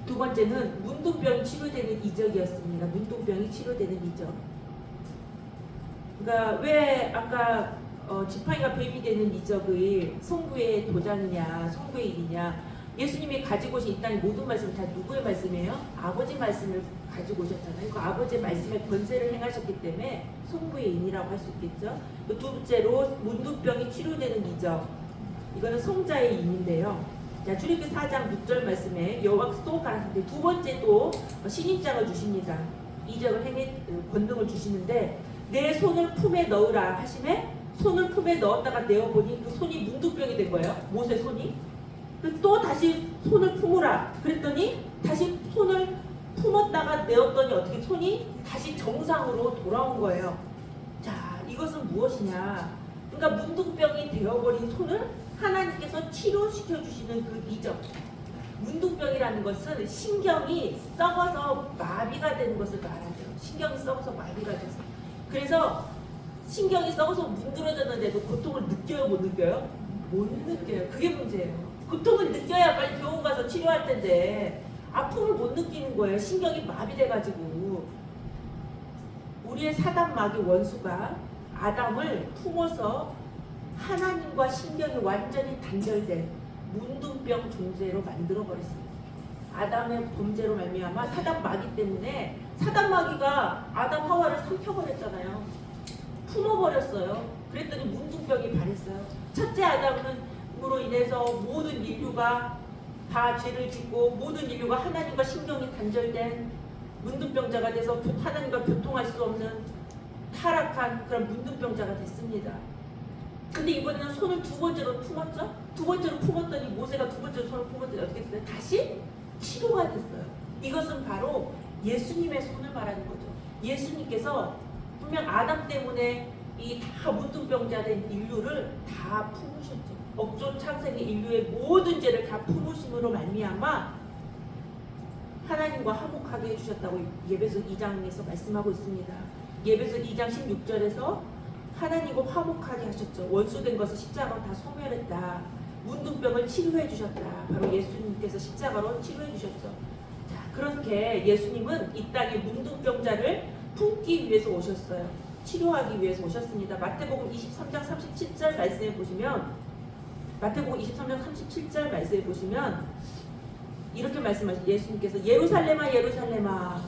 S1: 두 번째는 문둥병이 치료되는 이적이었습니다. 문둥병이 치료되는 이적. 그러니까 왜 아까 지팡이가 뱀이 되는 이적의 성부의 도장이냐, 성부의 일이냐, 예수님이 가지고 오신 이 땅의 모든 말씀은 다 누구의 말씀이에요? 아버지 말씀을 가지고 오셨잖아요. 그 아버지의 말씀에 권세를 행하셨기 때문에 성부의 인이라고 할 수 있겠죠. 두 번째로 문둥병이 치료되는 이적, 이거는 성자의 인인데요. 자, 출애굽기 4장 6절 말씀에 여호와께서 또 가라사대, 두 번째 또 신임장을 주십니다. 이적을 행해 권능을 주시는데, 내 손을 품에 넣으라 하심에 손을 품에 넣었다가 내어보니 그 손이 문둥병이 된 거예요. 모세 손이. 또 다시 손을 품으라 그랬더니 다시 손을 품었다가 내었더니 어떻게 손이 다시 정상으로 돌아온 거예요. 자, 이것은 무엇이냐? 그러니까 문둥병이 되어버린 손을 하나님께서 치료시켜 주시는 그 이적. 문둥병이라는 것은 신경이 썩어서 마비가 되는 것을 말하죠. 신경이 썩어서 마비가 돼서. 그래서 신경이 썩어서 문드러졌는데도 고통을 느껴요, 못 느껴요? 못 느껴요. 그게 문제예요. 고통을 느껴야 빨리 병원 가서 치료할 텐데 아픔을 못 느끼는 거예요. 신경이 마비돼가지고. 우리의 사단마귀 원수가 아담을 품어서 하나님과 신경이 완전히 단절된 문둥병 존재로 만들어버렸습니다. 아담의 범죄로 말미암아 사단마귀 때문에, 사단마귀가 아담 하와를 삼켜버렸잖아요. 품어버렸어요. 그랬더니 문둥병이 발했어요. 첫째 아담으로 인해서 모든 인류가 다 죄를 짓고, 모든 인류가 하나님과 신경이 단절된 문둥병자가 돼서 하나님과 교통할 수 없는 타락한 그런 문둥병자가 됐습니다. 근데 이번에는 손을 두 번째로 품었죠? 두 번째로 품었더니, 모세가 두 번째로 손을 품었더니 어떻게 됐어요? 다시 치료가 됐어요. 이것은 바로 예수님의 손을 말하는 거죠. 예수님께서 분명 아담 때문에 이 다 문둥병자 된 인류를 다 품으셨죠. 억조 창생의 인류의 모든 죄를 다 품으심으로 말미암아 하나님과 화목하게 해주셨다고 예배서 2장에서 말씀하고 있습니다. 예배서 2장 16절에서 하나님과 화목하게 하셨죠. 원수된 것을 십자가로 다 소멸했다. 문둥병을 치료해 주셨다. 바로 예수님께서 십자가로 치료해 주셨죠. 자, 그렇게 예수님은 이 땅에 문둥병자를 품기 위해서 오셨어요. 치료하기 위해서 오셨습니다. 마태복음 23장 37절 말씀에 보시면, 마태복음 23장 37절 말씀에 보시면 이렇게 말씀하시죠. 예수님께서 예루살렘아 예루살렘아,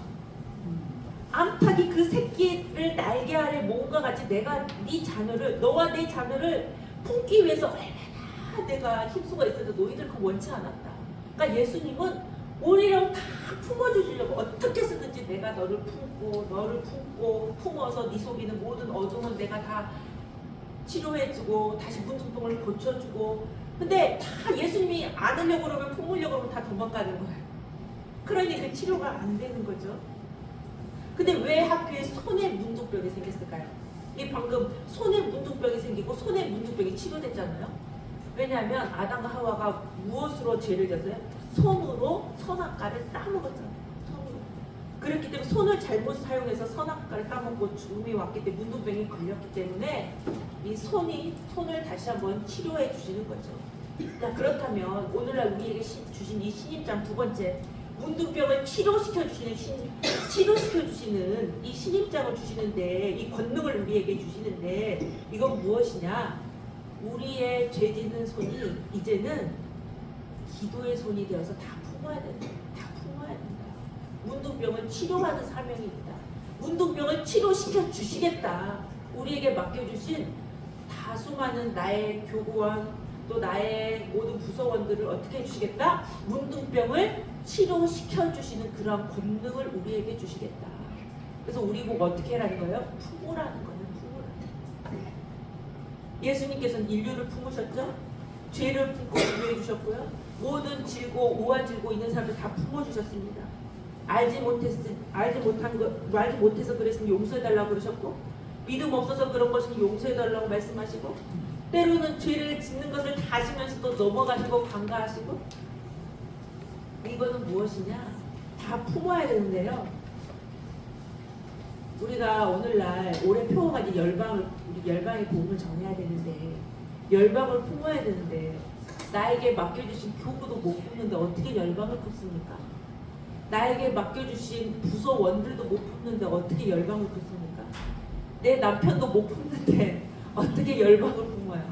S1: 암탉이 그 새끼를 날개 아래 모음과 같이 내가 네 자녀를, 너와 내 자녀를 품기 위해서 얼마나 내가 힘쓰고 있어도 너희들 그거 원치 않았다. 그러니까 예수님은 오히려 다 품어주시려고, 어떻게 쓰든지 내가 너를 품고 품어서 네 속에 있는 모든 어둠은 내가 다 치료해주고 다시 문둥병을 고쳐주고. 근데 다 예수님이 안으려고 그러면, 품으려고 그러면 다 도망가는 거예요. 그러니 그 치료가 안 되는 거죠. 근데 왜 하필 손에 문둥병이 생겼을까요? 이 방금 손에 문둥병이 생기고 손에 문둥병이 치료됐잖아요. 왜냐하면 아담과 하와가 무엇으로 죄를 졌어요? 손으로 선악과를 따먹었잖아요. 손으로. 그렇기 때문에 손을 잘못 사용해서 선악과를 따먹고 죽음이 왔기 때문에 문둥병이 걸렸기 때문에 이 손을 다시 한번 치료해 주시는 거죠. 자, 그렇다면 오늘날 우리에게 주신 이 신입장 두 번째 문둥병을 치료시켜 주시는 이 신입장을 주시는데 이 권능을 우리에게 주시는데 이건 무엇이냐? 우리의 죄 짓는 손이 이제는 기도의 손이 되어서 다 품어야 된다. 다 품어야 된다. 문둥병을 치료하는 사명입니다. 문둥병을 치료시켜 주시겠다. 우리에게 맡겨주신 다수 많은 나의 교구원 또 나의 모든 부서원들을 어떻게 해주시겠다? 문둥병을 치료시켜 주시는 그런 권능을 우리에게 주시겠다. 그래서 우리 보고 어떻게 하라는 거예요? 품으라는 거예요. 품으라는. 예수님께서는 인류를 품으셨죠? 죄를 품고 구해 주셨고요. 모든 질고 오한 질고 있는 사람들 다 품어 주셨습니다. 알지 못해서 그랬으니 용서해 달라고 그러셨고, 믿음 없어서 그런 것은 용서해 달라고 말씀하시고, 때로는 죄를 짓는 것을 다시면서도 넘어가시고 간과하시고, 이거는 무엇이냐? 다 품어야 되는데요. 우리가 오늘날 올해 표어가 이제 우리 열방의 복음을 전해야 되는데, 열방을 품어야 되는데, 나에게 맡겨주신 교구도 못 품는데 어떻게 열방을 품습니까? 나에게 맡겨주신 부서원들도 못 품는데 어떻게 열방을 품습니까? 내 남편도 못 품는데 어떻게 열방을 품어요?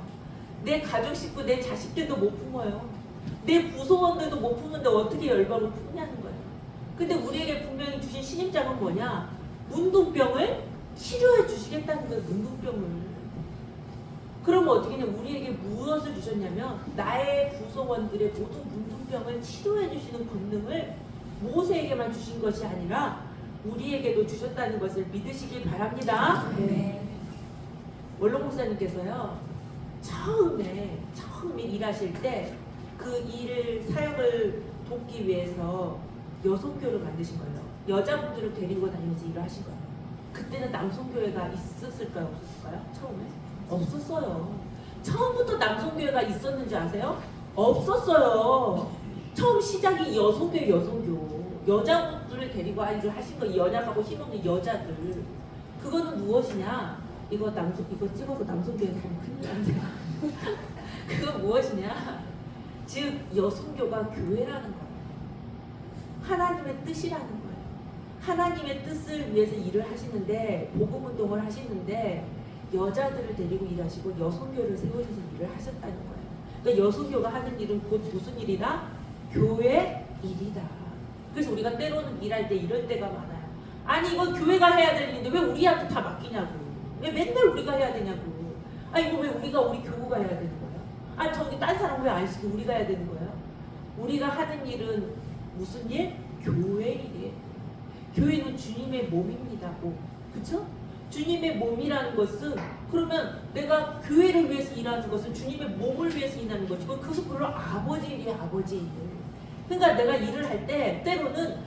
S1: 내 가족 식구, 내 자식들도 못 품어요. 내 부서원들도 못 품는데 어떻게 열방을 품냐는 거예요. 근데 우리에게 분명히 주신 신임장은 뭐냐? 문둥병을 치료해 주시겠다는 거예요. 문둥병을. 그러면 어떻게 냐 우리에게 무엇을 주셨냐면 나의 부서원들의 모든 문둥병을 치료해 주시는 권능을 모세에게만 주신 것이 아니라 우리에게도 주셨다는 것을 믿으시길 바랍니다. 네. 원로 목사님께서요, 처음에 일하실 때 그 사역을 돕기 위해서 여성교를 만드신 거예요. 여자분들을 데리고 다니면서 일을 하신 거예요. 그때는 남성교회가 있었을까요? 없었을까요? 처음에? 없었어요. 처음부터 남성교회가 있었는지 아세요? 없었어요. 처음 시작이 여성교. 여자분들을 데리고 일을 하신 거, 연약하고 힘없는 여자들. 그거는 무엇이냐? 이거 찍어서 남성교회 가면 큰일 난다. 그건 무엇이냐? 즉 여성교가 교회라는 거예요. 하나님의 뜻이라는 거예요. 하나님의 뜻을 위해서 일을 하시는데, 복음운동을 하시는데 여자들을 데리고 일하시고 여성교를 세우셔서 일을 하셨다는 거예요. 그러니까 여성교가 하는 일은 곧 무슨 일이다? 교회 일이다. 그래서 우리가 때로는 일할 때 이럴 때가 많아요. 아니 이건 교회가 해야 될 일인데 왜 우리한테 다 맡기냐고. 왜 맨날 우리가 해야 되냐고. 아니 이거 왜 우리 교구가 해야 되는 거야? 아니 저기 딴 사람 왜 안 시키고 우리가 해야 되는 거야? 우리가 하는 일은 무슨 일? 교회 일이에요. 교회는 주님의 몸입니다. 그쵸? 주님의 몸이라는 것은, 그러면 내가 교회를 위해서 일하는 것은 주님의 몸을 위해서 일하는 거지. 그것이 별로 아버지 일이에요. 아버지 일. 그러니까 내가 일을 할 때 때로는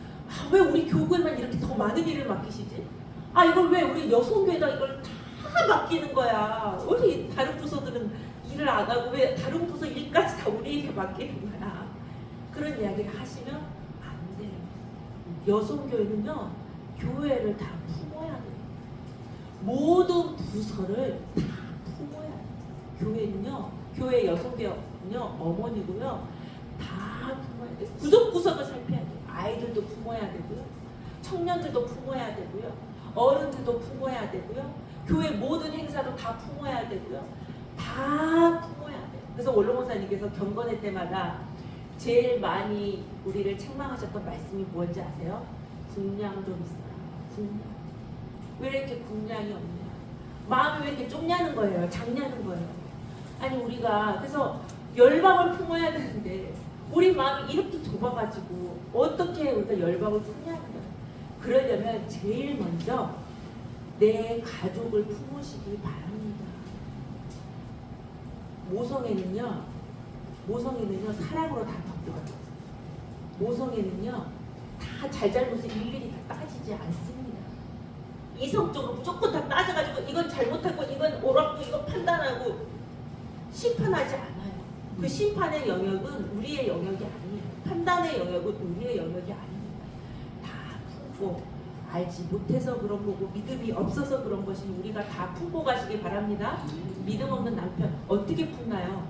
S1: 왜 우리 교구에만 이렇게 더 많은 일을 맡기시지? 이걸 왜 우리 여성교회다 이걸 다 맡기는 거야? 우리 다른 부서들은 일을 안 하고 왜 다른 부서 일까지 다 우리에게 맡기는 거야? 그런 이야기를 하시면 안 돼요. 여성교회는요, 교회를 다 품어야 돼요. 모든 부서를 다 품어야 돼요. 교회는요, 교회 여성교회는요, 어머니고요, 다 품어야 돼요. 구석구석을 살펴야 돼요. 아이들도 품어야 되고요, 청년들도 품어야 되고요, 어른들도 품어야 되고요, 교회 모든 행사도 다 품어야 되고요, 다 품어야 돼요. 그래서 원로 목사님께서 경건회 때마다 제일 많이 우리를 책망하셨던 말씀이 뭔지 아세요? 분량 좀 있어라. 분량. 왜 이렇게 분량이 없냐? 마음이 왜 이렇게 좁냐는 거예요. 작냐는 거예요. 아니 우리가 그래서 열방을 품어야 되는데 우리 마음이 이렇게 좁아가지고 어떻게 우리가 열방을 품냐는 거예요. 그러려면 제일 먼저 내 가족을 품으시길 바랍니다. 모성애는요 사랑으로 다 덮여가요. 모성애는요 다 잘잘못을 일일이 다 따지지 않습니다. 이성적으로 무조건 다 따져가지고 이건 잘못하고 이건 옳았고 이건 판단하고 심판하지 않아요. 그 심판의 영역은 우리의 영역이 아니에요. 판단의 영역은 우리의 영역이 아닙니다. 다 품고 알지 못해서 그런 거고 믿음이 없어서 그런 것이니 우리가 다 품고 가시기 바랍니다. 믿음 없는 남편 어떻게 품나요?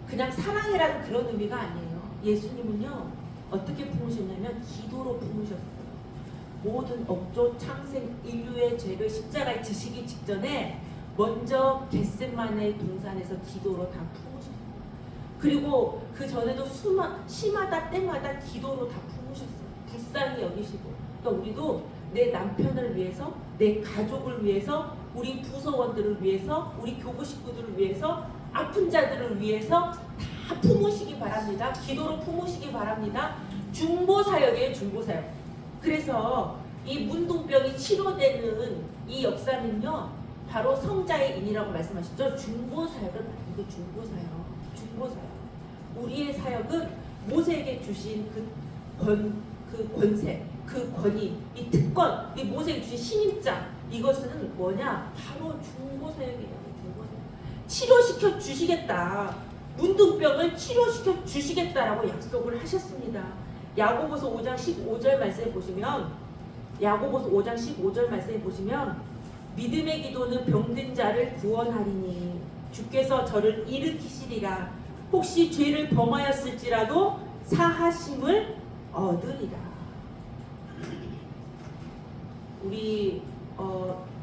S1: 그냥 사랑이라는 그런 의미가 아니에요. 예수님은요 어떻게 품으셨냐면 기도로 품으셨어요. 모든 억조 창생 인류의 죄를 십자가에 지시기 직전에 먼저 겟세마네 동산에서 기도로 다 품으셨어요. 그리고 그 전에도 시마다 때마다 기도로 다 품으셨어요. 불쌍히 여기시고. 그러니까 우리도 내 남편을 위해서, 내 가족을 위해서, 우리 부서원들을 위해서, 우리 교구 식구들을 위해서, 아픈 자들을 위해서 다 품으시기 바랍니다. 기도로 품으시기 바랍니다. 중보사역이에요. 중보사역. 그래서 이 문둥병이 치료되는 이 역사는요 바로 성자의 인이라고 말씀하셨죠. 중보사역을 말하는 게 중보사역. 중보사역. 우리의 사역은 모세에게 주신 그 권세, 그 권위, 이 특권, 이 모세에게 주신 신임장, 이것은 뭐냐? 바로 중보사역이에요. 중보사역. 치료시켜 주시겠다. 문둥병을 치료시켜 주시겠다라고 약속을 하셨습니다. 야고보서 5장 15절 말씀에 보시면 야고보서 5장 15절 말씀에 보시면 믿음의 기도는 병든 자를 구원하리니 주께서 저를 일으키시리라. 혹시 죄를 범하였을지라도 사하심을 얻으리라. 우리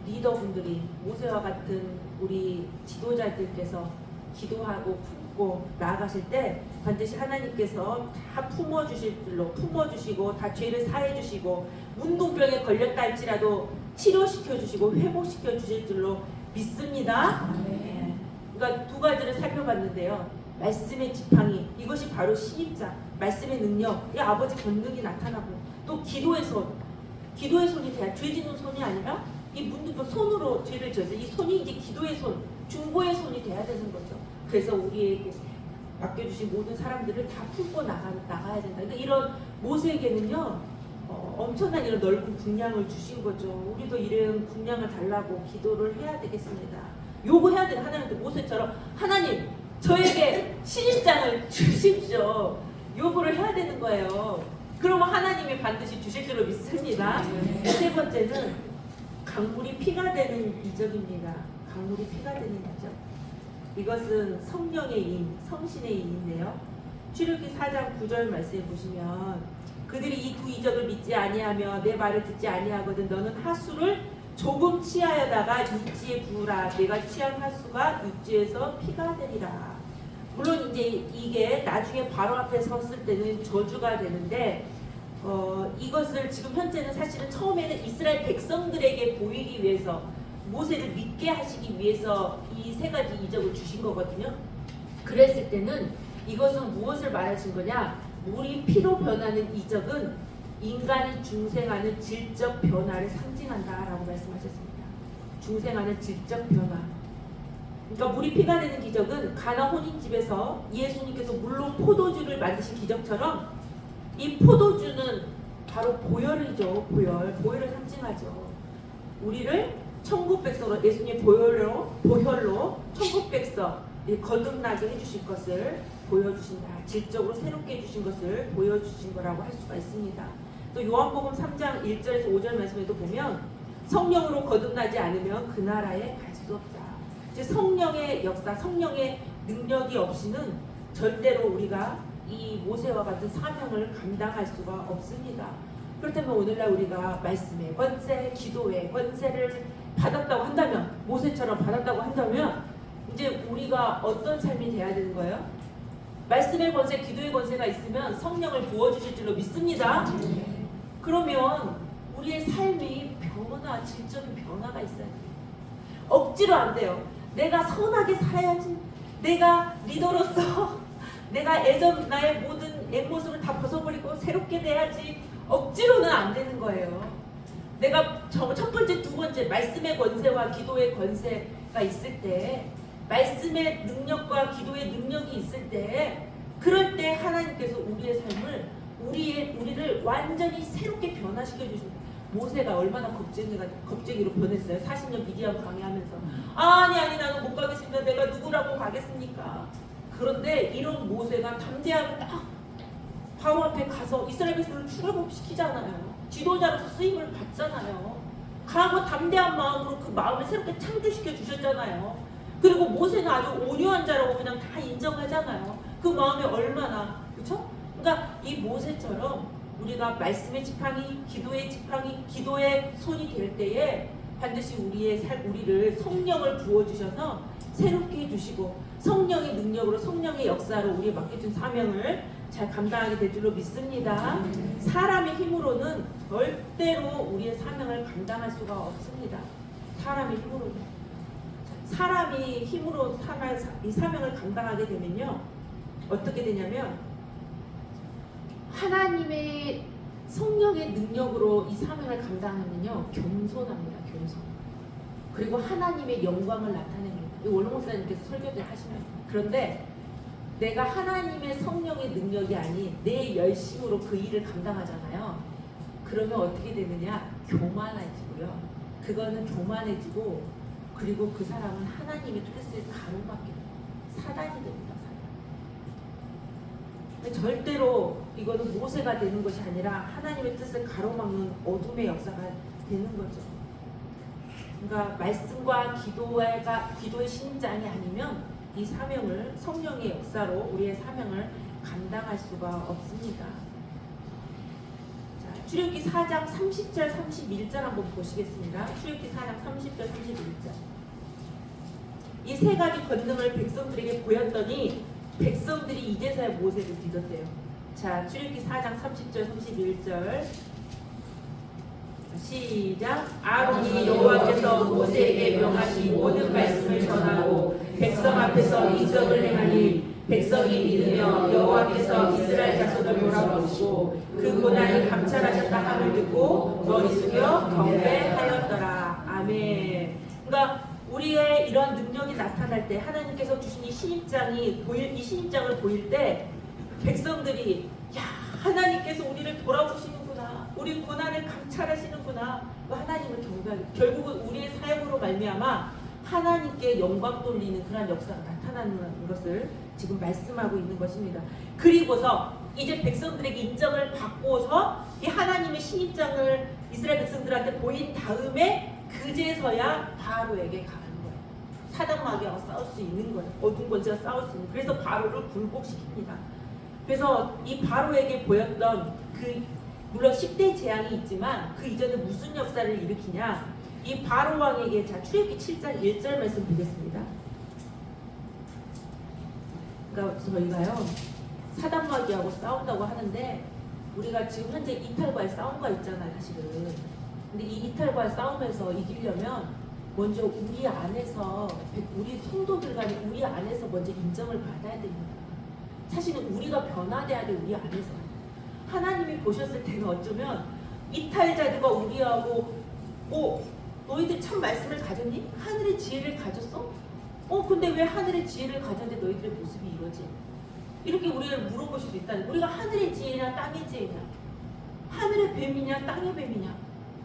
S1: 리더분들이 모세와 같은 우리 지도자들께서 기도하고 품고 나아가실 때 반드시 하나님께서 다 품어주실 줄로 품어주시고 다 죄를 사해주시고 문둥병에 걸렸다 할지라도 치료시켜주시고 회복시켜주실 줄로 믿습니다. 네. 그러니까 두 가지를 살펴봤는데요. 말씀의 지팡이, 이것이 바로 신입자, 말씀의 능력, 이 아버지 권능이 나타나고 또 기도의 손, 기도의 손이 돼야 죄 짓는 손이 아니라 이 문둥병 손으로 죄를 져서 이 손이 이제 기도의 손, 중보의 손이 돼야 되는 거죠. 그래서 우리에게 맡겨주신 모든 사람들을 다 품고 나가야 된다. 그러니까 이런 모세에게는요 엄청난 이런 넓은 분량을 주신 거죠. 우리도 이런 분량을 달라고 기도를 해야 되겠습니다. 요구해야 되는 하나님한테 모세처럼 하나님 저에게 신임장을 주십시오. 요구를 해야 되는 거예요. 그러면 하나님이 반드시 주실 줄로 믿습니다. 세 번째는 강물이 피가 되는 이적입니다. 강물이 피가 되는 이적. 이것은 성령의 인, 성신의 인인데요. 출애굽기 4장 9절 말씀에 보시면 그들이 이 두 이적을 믿지 아니하며 내 말을 듣지 아니하거든 너는 하수를 조금 취하여다가 육지에 부으라. 내가 취한 하수가 육지에서 피가 되리라. 물론 이제 이게 나중에 바로 앞에 섰을 때는 저주가 되는데 이것을 지금 현재는 사실은 처음에는 이스라엘 백성들에게 보이기 위해서 모세를 믿게 하시기 위해서 이 세 가지 이적을 주신 거거든요. 그랬을 때는 이것은 무엇을 말하신 거냐? 물이 피로 변하는 이적은 인간이 중생하는 질적 변화를 상징한다라고 말씀하셨습니다. 중생하는 질적 변화. 그러니까 물이 피가 되는 기적은 가나 혼인집에서 예수님께서 물로 포도주를 만드신 기적처럼 이 포도주는 바로 보혈이죠. 보혈을 상징하죠. 우리를 천국 백성으로 예수님 보혈로 천국 백성 거듭나게 해주실 것을 보여주신다. 질적으로 새롭게 해주신 것을 보여주신 거라고 할 수가 있습니다. 또 요한복음 3장 1절에서 5절 말씀에도 보면 성령으로 거듭나지 않으면 그 나라에 갈 수 없다. 즉 성령의 역사, 성령의 능력이 없이는 절대로 우리가 이 모세와 같은 사명을 감당할 수가 없습니다. 그렇다면 오늘날 우리가 말씀의 권세, 기도의 권세를 받았다고 한다면, 모세처럼 받았다고 한다면 이제 우리가 어떤 삶이 돼야 되는 거예요? 말씀의 권세, 기도의 권세가 있으면 성령을 부어주실 줄로 믿습니다. 그러면 우리의 삶이 변화, 질적인 변화가 있어야 돼요. 억지로 안 돼요. 내가 선하게 살아야지. 내가 리더로서 내가 예전 나의 모든 옛모습을 다 벗어버리고 새롭게 돼야지. 억지로는 안 되는 거예요. 내가 첫 번째, 두 번째 말씀의 권세와 기도의 권세가 있을 때, 말씀의 능력과 기도의 능력이 있을 때, 그럴 때 하나님께서 우리의 삶을 우리를 완전히 새롭게 변화시켜 주십니다. 모세가 얼마나 겁쟁이로 변했어요. 40년 미디안 강의하면서 아니 나는 못 가겠습니다. 내가 누구라고 가겠습니까? 그런데 이런 모세가 담대하게 딱 바로 앞에 가서 이스라엘 백성을 출애굽시키잖아요. 지도자로서 쓰임을 받잖아요. 강하고 담대한 마음으로 그 마음을 새롭게 창조시켜 주셨잖아요. 그리고 모세는 아주 온유한 자라고 그냥 다 인정하잖아요. 그 마음이 얼마나, 그렇죠? 그러니까 이 모세처럼 우리가 말씀의 지팡이, 기도의 지팡이, 기도의 손이 될 때에 반드시 우리를 성령을 부어주셔서 새롭게 해주시고 성령의 능력으로 성령의 역사로 우리에 맡겨준 사명을 잘 감당하게 될 줄로 믿습니다. 사람의 힘으로는 절대로 우리의 사명을 감당할 수가 없습니다. 사람의 힘으로는. 사람이 힘으로 이 사명을 감당하게 되면요. 어떻게 되냐면 하나님의 성령의 능력으로 이 사명을 감당하면요. 겸손합니다. 겸손. 그리고 하나님의 영광을 나타냅니다. 이 원로 목사님께서 설교를 하시면. 그런데 내가 하나님의 성령의 능력이 아닌 내 열심으로 그 일을 감당하잖아요. 그러면 어떻게 되느냐? 교만해지고요. 그거는 교만해지고 그리고 그 사람은 하나님의 뜻을 가로막게 돼요. 사단이 됩니다. 사단. 절대로 이거는 모세가 되는 것이 아니라 하나님의 뜻을 가로막는 어둠의 역사가 되는 거죠. 그러니까 말씀과 기도의 신장이 아니면 이 사명을 성령의 역사로 우리의 사명을 감당할 수가 없습니다. 자, 출애굽기 4장 30절 31절 한번 보시겠습니다. 출애굽기 4장 30절 31절. 이 세 가지 권능을 백성들에게 보였더니 백성들이 이제서야 모세를 믿었대요. 자, 출애굽기 4장 30절 31절 시작. 아론이 여호와께서 모세에게 명하신 모든 말씀을 전하고 백성 앞에서 이적을 행하니 백성이 믿으며 여호와께서 이스라엘 자손을 돌아보시고 그 고난이 감찰하셨다 함을 듣고 머리 숙여 경배하였더라. 아멘. 그러니까 우리의 이런 능력이 나타날 때 하나님께서 주신 이 신입장을 보일 때 백성들이 야, 하나님께서 우리를 돌아보시는구나, 우리 고난을 감찰하시는구나, 하나님을 경배하게, 결국은 우리의 사역으로 말미암아 하나님께 영광 돌리는 그런 역사가 나타나는 것을 지금 말씀하고 있는 것입니다. 그리고서 이제 백성들에게 인정을 받고서 이 하나님의 신입장을 이스라엘 백성들한테 보인 다음에 그제서야 바로에게 가는 거예요. 사단 마귀와 싸울 수 있는 거예요. 어둠 권세와 싸울 수 있는. 그래서 바로를 굴복시킵니다. 그래서 이 바로에게 보였던 물론 10대 재앙이 있지만 그 이전에 무슨 역사를 일으키냐? 이 바로 왕에게, 자, 출애굽기 7장 1절 말씀 보겠습니다. 그러니까 저희가요 사단 마귀하고 싸운다고 하는데 우리가 지금 현재 이탈과의 싸움과 있잖아요, 사실은. 근데 이 이탈과의 싸움에서 이기려면 먼저 우리 안에서, 우리 성도들 간에 우리 안에서 먼저 인정을 받아야 됩니다. 사실은 우리가 변화돼야 돼. 우리 안에서 하나님이 보셨을 때는 어쩌면 이탈자들과 우리하고 너희들 참 말씀을 가졌니? 하늘의 지혜를 가졌어? 근데 왜 하늘의 지혜를 가졌는데 너희들의 모습이 이러지? 이렇게 우리를 물어보실 수 있다는. 우리가 하늘의 지혜냐 땅의 지혜냐, 하늘의 뱀이냐 땅의 뱀이냐,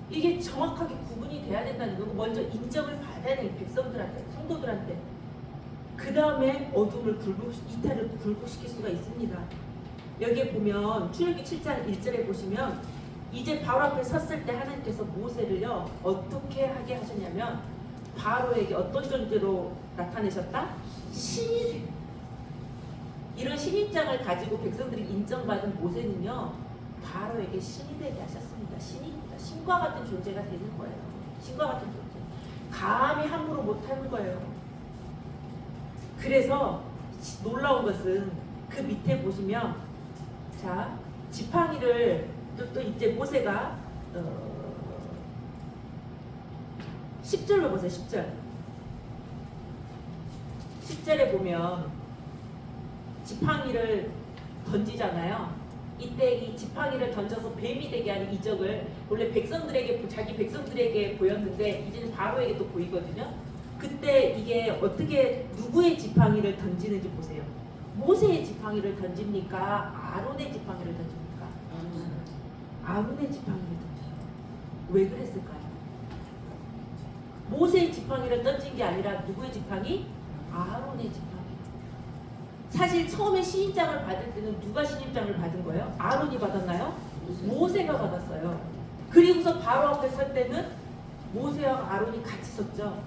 S1: 이게 정확하게 구분이 돼야 된다는 거. 먼저 인정을 받아야 돼. 백성들한테, 성도들한테. 그 다음에 이탈을 굴복시킬 수가 있습니다. 여기에 보면 출애굽기 7장 1절에 보시면 이제 바로 앞에 섰을 때 하나님께서 모세를요 어떻게 하게 하셨냐면 바로에게 어떤 존재로 나타내셨다? 신이 돼. 이런 신입장을 가지고 백성들이 인정받은 모세는요 바로에게 신이 되게 하셨습니다. 신입니다. 신과 같은 존재가 되는 거예요. 신과 같은 존재. 감히 함부로 못하는 거예요. 그래서 놀라운 것은 그 밑에 보시면, 자, 지팡이를 또 이제 모세가 10절로 보세요. 10절에 보면 지팡이를 던지잖아요. 이때 이 지팡이를 던져서 뱀이 되게 하는 이적을 원래 자기 백성들에게 보였는데 이제는 바로에게 또 보이거든요. 그때 이게 어떻게, 누구의 지팡이를 던지는지 보세요. 모세의 지팡이를 던집니까? 아론의 지팡이를 던집니까? 아론의 지팡이를 던져요. 왜 그랬을까요? 모세의 지팡이를 던진 게 아니라 누구의 지팡이? 아론의 지팡이. 사실 처음에 신임장을 받을 때는 누가 신임장을 받은 거예요? 아론이 받았나요? 모세가 받았어요. 그리고서 바로 앞에 설 때는 모세와 아론이 같이 섰죠.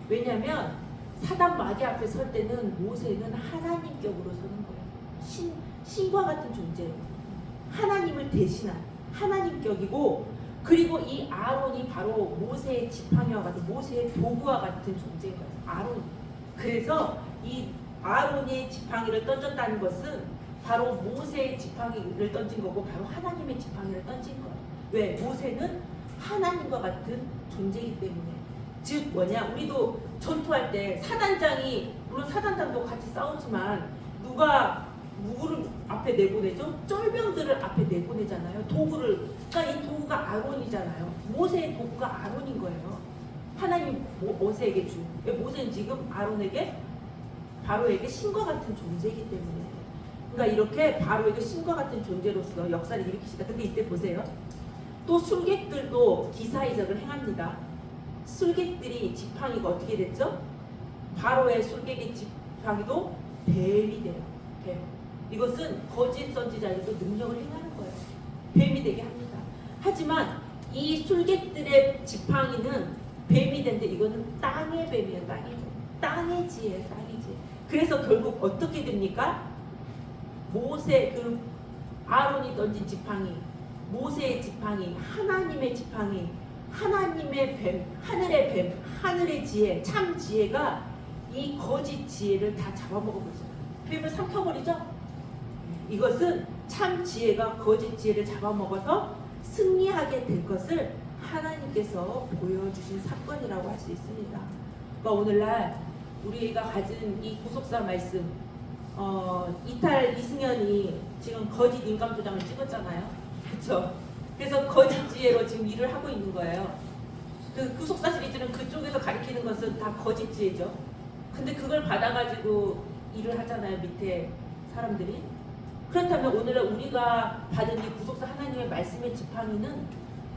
S1: 왜냐하면 사단 마귀 앞에 설 때는 모세는 하나님격으로 서는 거예요. 신과 같은 존재, 하나님을 대신한 하나님격이고, 그리고 이 아론이 바로 모세의 지팡이와 같은, 모세의 도구와 같은 존재인 거예요. 아론이. 그래서 이 아론의 지팡이를 던졌다는 것은 바로 모세의 지팡이를 던진 거고, 바로 하나님의 지팡이를 던진 거예요. 왜? 모세는 하나님과 같은 존재이기 때문에. 즉 뭐냐, 우리도 전투할 때 사단장이, 물론 사단장도 같이 싸우지만 누가 누구를 앞에 내보내죠? 쫄병들을 앞에 내보내잖아요. 도구를. 그러니까 이 도구가 아론이잖아요. 모세의 도구가 아론인 거예요. 하나님 모세에게 준. 모세는 지금 아론에게, 바로에게 신과 같은 존재이기 때문에. 그러니까 이렇게 바로에게 신과 같은 존재로서 역사를 일으키시다. 근데 이때 보세요. 또 술객들도 기사이적을 행합니다. 술객들이 지팡이가 어떻게 됐죠? 바로의 술객의 지팡이도 뱀이 돼요. 뱀. 이것은 거짓 선지자들도 능력을 행하는 거예요. 뱀이 되게 합니다. 하지만 이 술객들의 지팡이는 뱀이 된데 이거는 땅의 뱀이에요. 땅의 지혜, 땅의 지혜. 그래서 결국 어떻게 됩니까? 모세, 그 아론이 던진 지팡이, 모세의 지팡이, 하나님의 지팡이, 하나님의 뱀, 하늘의 뱀, 하늘의 지혜, 참 지혜가 이 거짓 지혜를 다 잡아먹어버리잖아요. 뱀을 삼켜버리죠? 이것은 참 지혜가 거짓 지혜를 잡아먹어서 승리하게 될 것을 하나님께서 보여주신 사건이라고 할 수 있습니다. 그러니까 오늘날 우리가 가진 이 구속사 말씀, 이탈 이승현이 지금 거짓 인감도장을 찍었잖아요. 그렇죠? 그래서 거짓 지혜로 지금 일을 하고 있는 거예요. 그 구속사 시리즈는 그쪽에서 가리키는 것은 다 거짓 지혜죠. 근데 그걸 받아가지고 일을 하잖아요, 밑에 사람들이. 그렇다면 오늘날 우리가 받은 이 구속사 하나님의 말씀의 지팡이는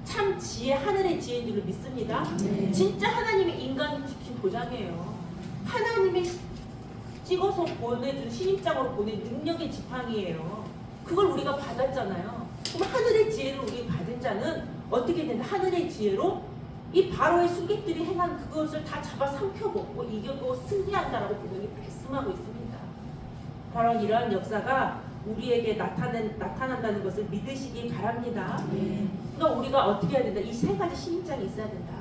S1: 참 지혜, 하늘의 지혜인 줄로 믿습니다. 네. 진짜 하나님의 인간을 지킨 도장이에요. 하나님의 찍어서 보내준, 신입장으로 보낸 능력의 지팡이에요. 그걸 우리가 받았잖아요. 그럼 하늘의 지혜를 우리 받은 자는 어떻게 된다? 하늘의 지혜로 이 바로의 술객들이 행한 그것을 다 잡아 삼켜먹고 이겨고 승리한다라고 분명히 말씀하고 있습니다. 바로 이러한 역사가 우리에게 나타난다는 것을 믿으시기 바랍니다. 그러니까 우리가 어떻게 해야 된다? 이 세 가지 신입장이 있어야 된다.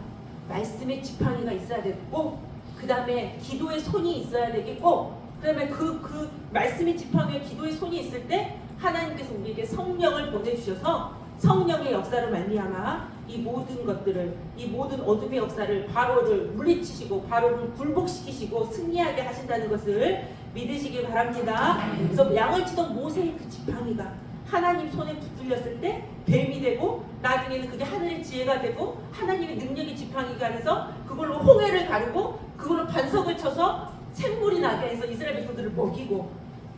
S1: 말씀의 지팡이가 있어야 되고, 그 다음에 기도의 손이 있어야 되겠고, 그 다음에 그 말씀의 지팡이와 기도의 손이 있을 때 하나님께서 우리에게 성령을 보내주셔서 성령의 역사를 말미암아 이 모든 것들을, 이 모든 어둠의 역사를, 바로를 물리치시고 바로를 굴복시키시고 승리하게 하신다는 것을 믿으시기 바랍니다. 그래서 양을 치던 모세의 그 지팡이가 하나님 손에 붙들렸을 때 뱀이 되고, 나중에는 그게 하늘의 지혜가 되고 하나님의 능력의 지팡이가 돼서 그걸로 홍해를 가르고 그걸로 반석을 쳐서 샘물이 나게 해서 이스라엘 백성들을 먹이고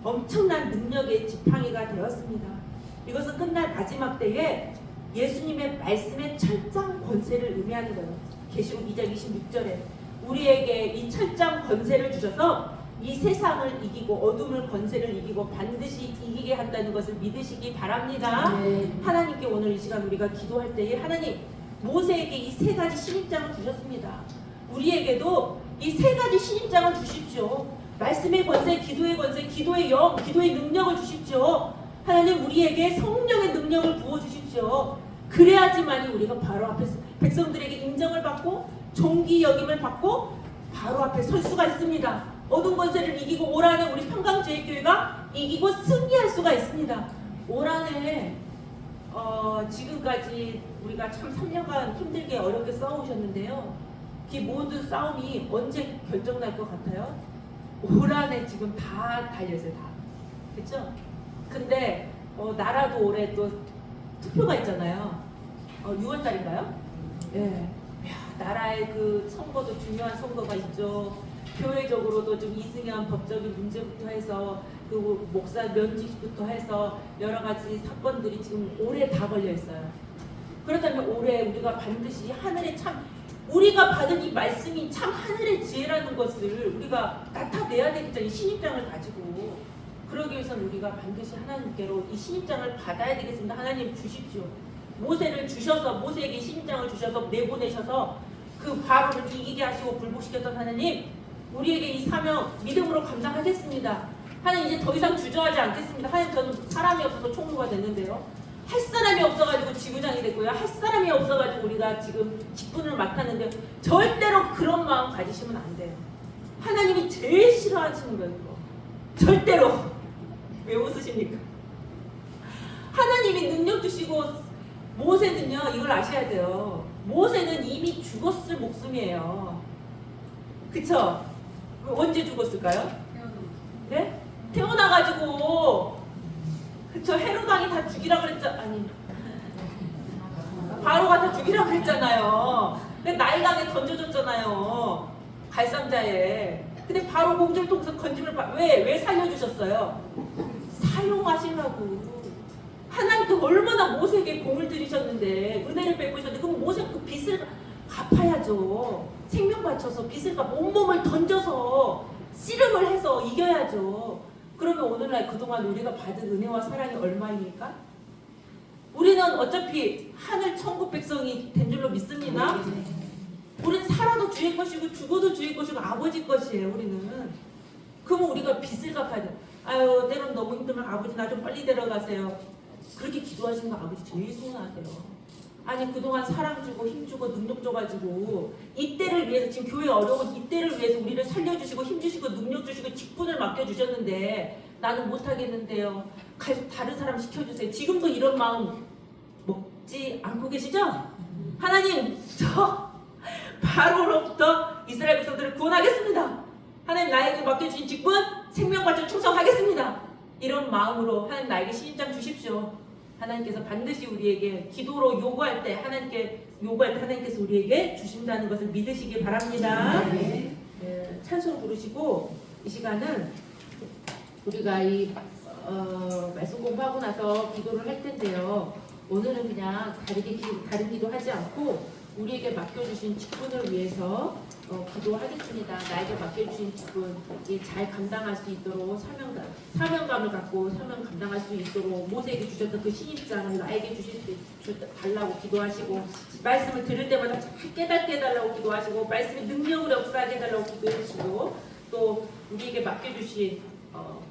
S1: 엄청난 능력의 지팡이가 되었습니다. 이것은 끝날 마지막 때에 예수님의 말씀의 철장 권세를 의미하는 거예요. 계시록 2장 26절에 우리에게 이 철장 권세를 주셔서 이 세상을 이기고 어둠을 권세를 이기고 반드시 이기게 한다는 것을 믿으시기 바랍니다. 하나님께 오늘 이 시간 우리가 기도할 때에 하나님, 모세에게 이 세 가지 신입장을 주셨습니다. 우리에게도 이 세 가지 신입장을 주십시오. 말씀의 권세, 기도의 권세, 기도의 영, 기도의 능력을 주십시오. 하나님, 우리에게 성령의 능력을 부어주십시오. 그래야지만이 우리가 바로 앞에 백성들에게 인정을 받고 존귀 여김을 받고 바로 앞에 설 수가 있습니다. 어둠 권세를 이기고 올 한해 우리 평강제일교회가 이기고 승리할 수가 있습니다. 올 한해 지금까지 우리가 참 3년간 힘들게 어렵게 싸우셨는데요. 그 모든 싸움이 언제 결정날 것 같아요? 올 한해 지금 다 달려있어요. 다. 그렇죠? 근데 나라도 올해 또 투표가 있잖아요. 6월달인가요? 예. 나라의 그 선거도 중요한 선거가 있죠. 교회적으로도 좀 이승현 법적인 문제부터 해서 그 목사 면직부터 해서 여러 가지 사건들이 지금 올해 다 걸려 있어요. 그렇다면 올해 우리가 반드시 하늘의 참 우리가 받은 이 말씀이 참 하늘의 지혜라는 것을 우리가 나타내야 되겠죠. 이 신입장을 가지고. 그러기 위해서는 우리가 반드시 하나님께로 이 신입장을 받아야 되겠습니다. 하나님 주십시오. 모세를 주셔서 모세에게 신입장을 주셔서 내보내셔서 그 바로를 이기게 하시고 굴복시켰던 하나님, 우리에게 이 사명 믿음으로 감당하겠습니다. 하나님 이제 더 이상 주저하지 않겠습니다. 하나님 저는 사람이 없어서 총무가 됐는데요. 할 사람이 없어가지고 지부장이 됐고요. 할 사람이 없어가지고 우리가 지금 직분을 맡았는데 절대로 그런 마음 가지시면 안 돼요. 하나님이 제일 싫어하시는 거예요. 그거. 절대로. 왜 웃으십니까? 하나님이 능력 주시고 모세는요. 이걸 아셔야 돼요. 모세는 이미 죽었을 목숨이에요. 그쵸? 언제 죽었을까요? 네? 태어나가지고 그쵸? 헤로당이 다 죽이라고 그랬죠? 아니 바로가 다 죽이라고 그랬잖아요. 근데 나일강에 던져줬잖아요. 갈상자에. 근데 바로 공주를 통해서 건짐을 왜 살려주셨어요? 사용하시려고. 하나님께 얼마나 모세에게 공을 들이셨는데 은혜를 베푸셨는데 그럼 모세 그 빚을 갚아야죠. 생명 바쳐서 빚을 온몸을 던져서 씨름을 해서 이겨야죠. 그러면 오늘날 그동안 우리가 받은 은혜와 사랑이 얼마입니까? 우리는 어차피 하늘 천국 백성이 된 줄로 믿습니다. 우리는 살아도 주의 것이고 죽어도 주의 것이고 아버지 것이에요. 우리는. 그러면 우리가 빚을 갚아야 돼. 아유 내가 너무 힘들면 아버지 나 좀 빨리 데려가세요. 그렇게 기도하시는 거 아버지 제일 서운하세요. 아니 그동안 사랑 주고 힘 주고 능력 줘가지고 이때를 위해서 지금 교회 어려운 이때를 위해서 우리를 살려주시고 힘 주시고 능력 주시고 직분을 맡겨주셨는데 나는 못하겠는데요. 가서 다른 사람 시켜주세요. 지금도 이런 마음 먹지 않고 계시죠? 하나님 저 바로로부터 이스라엘 백성들을 구원하겠습니다. 하나님 나에게 맡겨주신 직분 생명받쳐 충성하겠습니다. 이런 마음으로 하나님 나에게 신입장 주십시오. 하나님께서 반드시 우리에게 기도로 요구할 때 하나님께서 우리에게 주신다는 것을 믿으시기 바랍니다. 네, 찬송 부르시고 이 시간은 우리가 이 말씀 공부하고 나서 기도를 할 텐데요. 오늘은 그냥 다른 기도하지 않고 우리에게 맡겨주신 직분을 위해서 기도하겠습니다. 나에게 맡겨주신 직분 잘 감당할 수 있도록 사명감을 갖고 사명 감당할 수 있도록 모세에게 주셨던 그 신입장을 나에게 달라고 기도하시고 말씀을 들을 때마다 깨닫게 해달라고 기도하시고 말씀의 능력을 역사하게 해달라고 기도하시고 또 우리에게 맡겨주신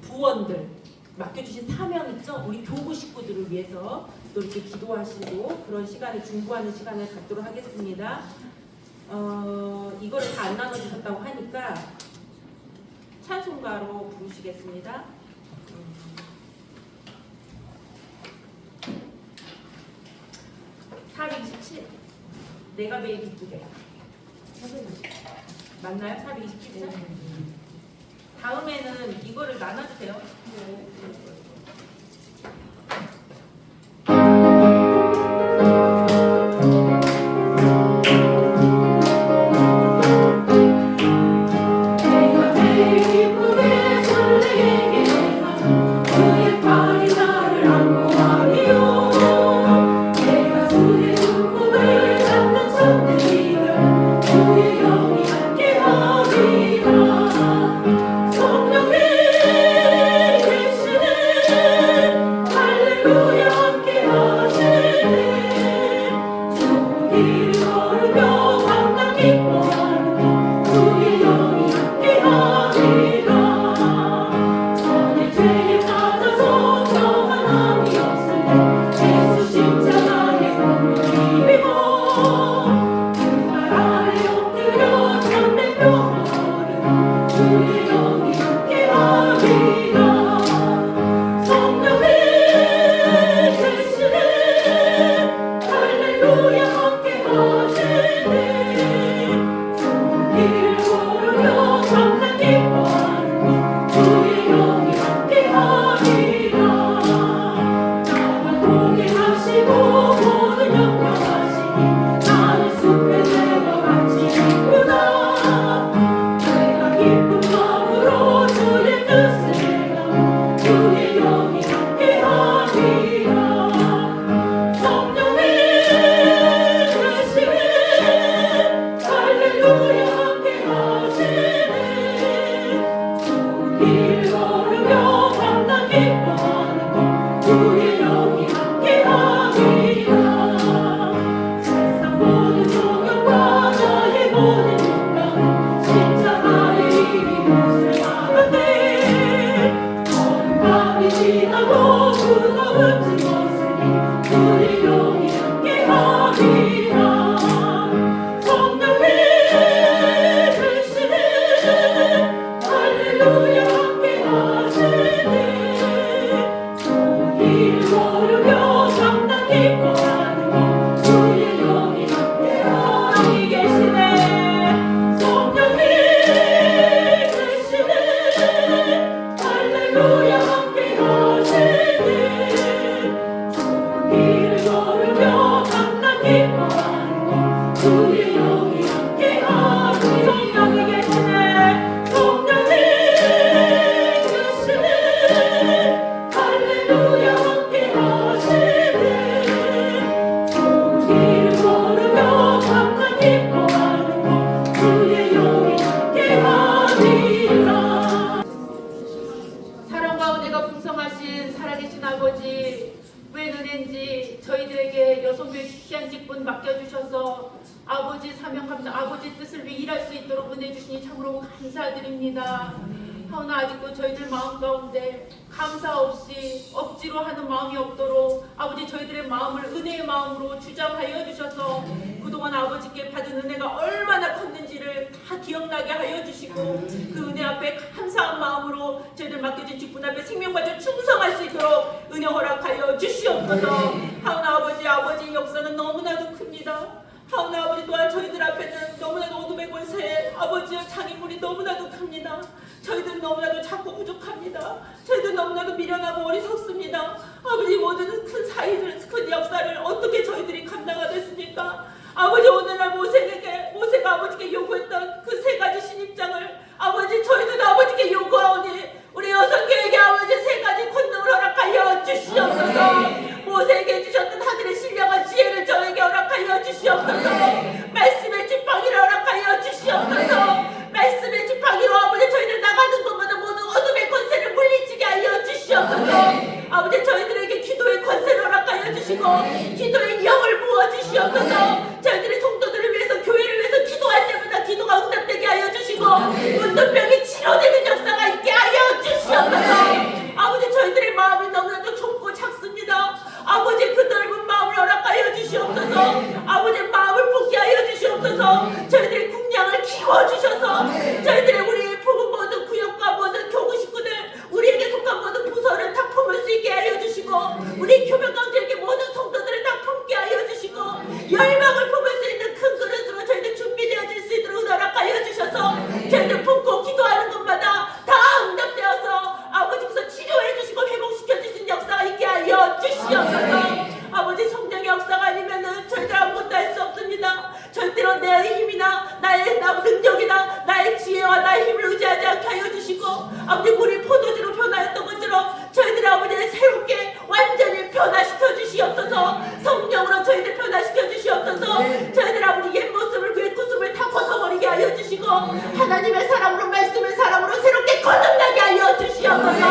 S1: 부원들 맡겨주신 사명 있죠? 우리 교구 식구들을 위해서 또 이렇게 기도하시고 그런 시간을 중보하는 시간을 갖도록 하겠습니다. 이거를 다 안 나눠주셨다고 하니까 찬송가로 부르시겠습니다. 427 내가 매일 기쁘게 맞나요? 427자? 다음에는 이거를 나눠주세요.
S2: 성령의 계시네 지나고 그다음 지었으니 우리 영이 함께하리라. 성령이 되시네 할렐루야 함께하시네. 길 걸으며 감당 기뻐하는 것 주의 영이 함께하니 계시네. 성령이 되시네 할렐루야 함께하시네. 길 걸으며 감당 기뻐하는 것 주의 영이 함께하니. 성령이 계시네. 성령이 계시네 할렐루야 함께하시네. 길 걸으며 감당 기뻐하는 것 주의 영이 함께하니라.
S3: 사랑과 은혜가 풍성하신 살아계신 아버지, 왜 은혜인지 저희들에게 6명의 귀한 직분 맡겨주셔서 아버지 사명 감사, 아버지 뜻을 위해 일할 수 있도록 은혜 주시니 참으로 감사드립니다. 하오나 아직도 저희들 마음 가운데 감사 없이 억지로 하는 마음이 없도록 아버지 저희들의 마음을 은혜의 마음으로 주장하여 주셔서 그동안 아버지께 받은 은혜가 얼마나 컸는지를 다 기억나게 하여 주시고 그 은혜 앞에 감사한 마음으로 저희들 맡겨진 직분 앞에 생명과 충성할 수 있도록 은혜 허락하여 주시옵소서. 하오나 아버지 역사는 너무나도 큽니다. 하오나 아버지 또한 저희들 앞에는 너무나도 어둠의 권세 아버지의 장애물이 너무나도 큽니다. 저희들은 너무나도 작고 부족합니다. 저희들은 너무나도 미련하고 어리석습니다. 아버지 모든 큰 사이들 큰 역사를 어떻게 저희들이 감당하겠습니까? 아버지 오늘날 모세가 아버지께 요구했던 그 3가지 신입장을 아버지 저희들도 아버지께 요구하오니 우리 여성교회에게 아버지 3가지 권능을 허락하여 주시옵소서. 모세에게 주셨던 하늘의 신령한 지혜를 저에게 허락하여 주시옵소서. 말씀의 지팡이를 허락하여 주시옵소서. 말씀의 지팡이로 아버지 저희들 나가는 것마다 모든 어둠의 권세를 물리치게 하여 주시옵소서. 아버지 저희들에게 기도의 권세를 허락하여 주시고 기도의 영을 부어 주시옵소서. 저희들의 성도들을 위해서 교회를 위해서 기도할 때마다 기도가 응답되게 하여 주시고 문둥병이 치료되는 역사가 있게 하여 주시옵소서. 아버지 저희들의 마음이 너무나도 좁고 작습니다. 아버지 그 넓은 마음을 허락하여 주시옵소서. 아버지 마음을 품게 하여 주시옵소서. 저희들의 국량을 키워주셔서 저희들의 우리 부부 모든 구역과 모든 교구 식구들 우리에게 속한 모든 부서를 다 품을 수 있게 하여 주시고 우리 교명강조에게 모든 성도들을 다 품게 하여 주시고 열망을 품을 수 있는 큰 그릇으로 저희들 준비되어질 수 있도록 허락하여 주셔서 저희들 품고 기도하는 것마다 다 응답되어서 아버지께서 치료해 주시고 회복시켜 주신 역사가 있게 하여 주시옵소서. 아버지 성령의 역사가 아니면은 저희들 아무것도 할 수 없습니다. 절대로 내 힘이나 나의 능력이나 나의 지혜와 나의 힘을 의지하지 않게 하여 주시고 아버지 물이 포도주로 변화했던 것처럼 저희들 아버지를 새롭게 완전히 변화시켜 주시옵소서. 성령으로 저희들 변화시켜 주시옵소서. 저희들 아버지 옛 모습을 그 옛 구습을 다 벗어버리게 하여 주시고 하나님의 사랑으로 말씀의 사랑으로 새롭게 거듭나게 하여 주시옵소서.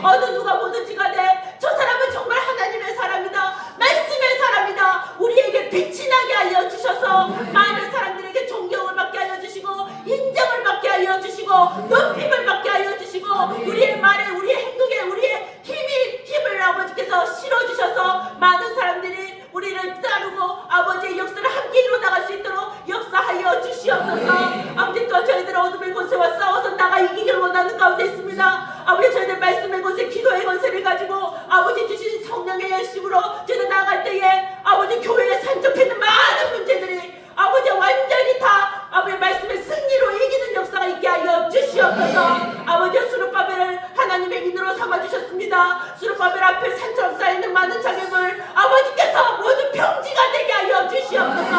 S3: 어느 누가 보든지 간에 저 사람은 정말 하나님의 사람이다 말씀의 사람이다 우리에게 빛이 나게 하여 주셔서 많은 사람들에게 존경을 받게 하여 주시고 인정을 받게 하여 주시고 높임을 받게 하여 주시고 우리의 말에 우리의 행동에 우리의 힘을 아버지께서 실어주셔서 많은 사람들이 우리를 따르고 아버지의 역사를 함께 이루어나갈 수 있도록 역사하여 주시옵소서. 아버지 또 저희들 어둠의 권세와 싸워서 나가 이기기를 원하는 가운데 있습니다. 아버지 저희들 말씀의 권세 기도의 권세를 가지고 아버지 주신 성령의 열심으로 저희들 나아갈 때에 아버지 교회에 산적해있는 많은 문제들이 아버지 완전히 다 아버지 말씀의 승리로 이기는 역사가 있게 하여 주시옵소서. 아버지 수르바벨을 하나님의 인으로 삼아주셨습니다. 수르바벨 앞에 산처럼 쌓여있는 많은 장애물 아버지께서 모두 평지가 되게 하여 주시옵소서.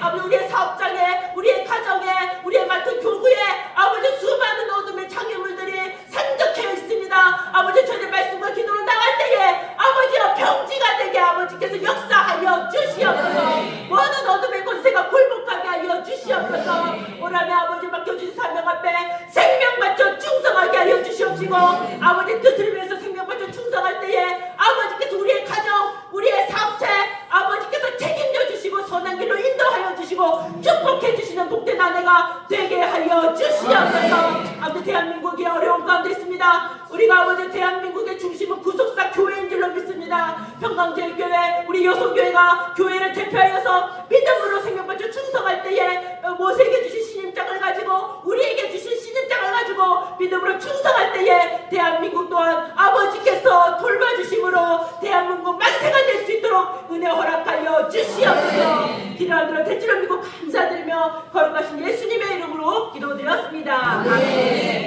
S3: 아버지 우리의 사업장에 우리의 가정에 우리의 맡은 교구에 아버지 수많은 어둠의 장애물들이 산적해 있습니다. 아버지 저희의 말씀과 기도로 나갈 때에 아버지여 평지가 되게 아버지께서 역사하여 주시옵소서. 모든 어둠의 권세가 굴복하게 하여 주시옵소서. 오라의 아버지 맡겨주신 사명 앞에 생명 바쳐 충성하게 하여 주시옵시고 아버지 뜻을 위해서 생명 바쳐 충성할 때에 아버지께서 우리의 가정 우리의 사업체 아버지께서 책임져 주시고 선한 길로 인도하여 주시고 축복해 주시는 복된 아내가 되게 하여 주시옵소서. 아버지
S1: 대한민국이 어려운 가운데 있습니다. 우리가 아버지 대한민국의 중심은 구속사 교회인 줄로 믿습니다. 평강제일교회 우리 여성교회가 교회를 대표하여서 믿음으로 생명받쳐 충성할 때에 모세에게 주신 신임장을 가지고 우리에게 주신 신임장을 가지고 믿음으로 충성할 때에 대한민국 또한 아버지께서 돌봐주심으로 대한민국 만세가 될 수 있도록 은혜 허락하여 주시옵소서. 기도하는 대로 대주를 믿고 감사드리며 거룩하신 예수님의 이름으로 기도드렸습니다. 아멘.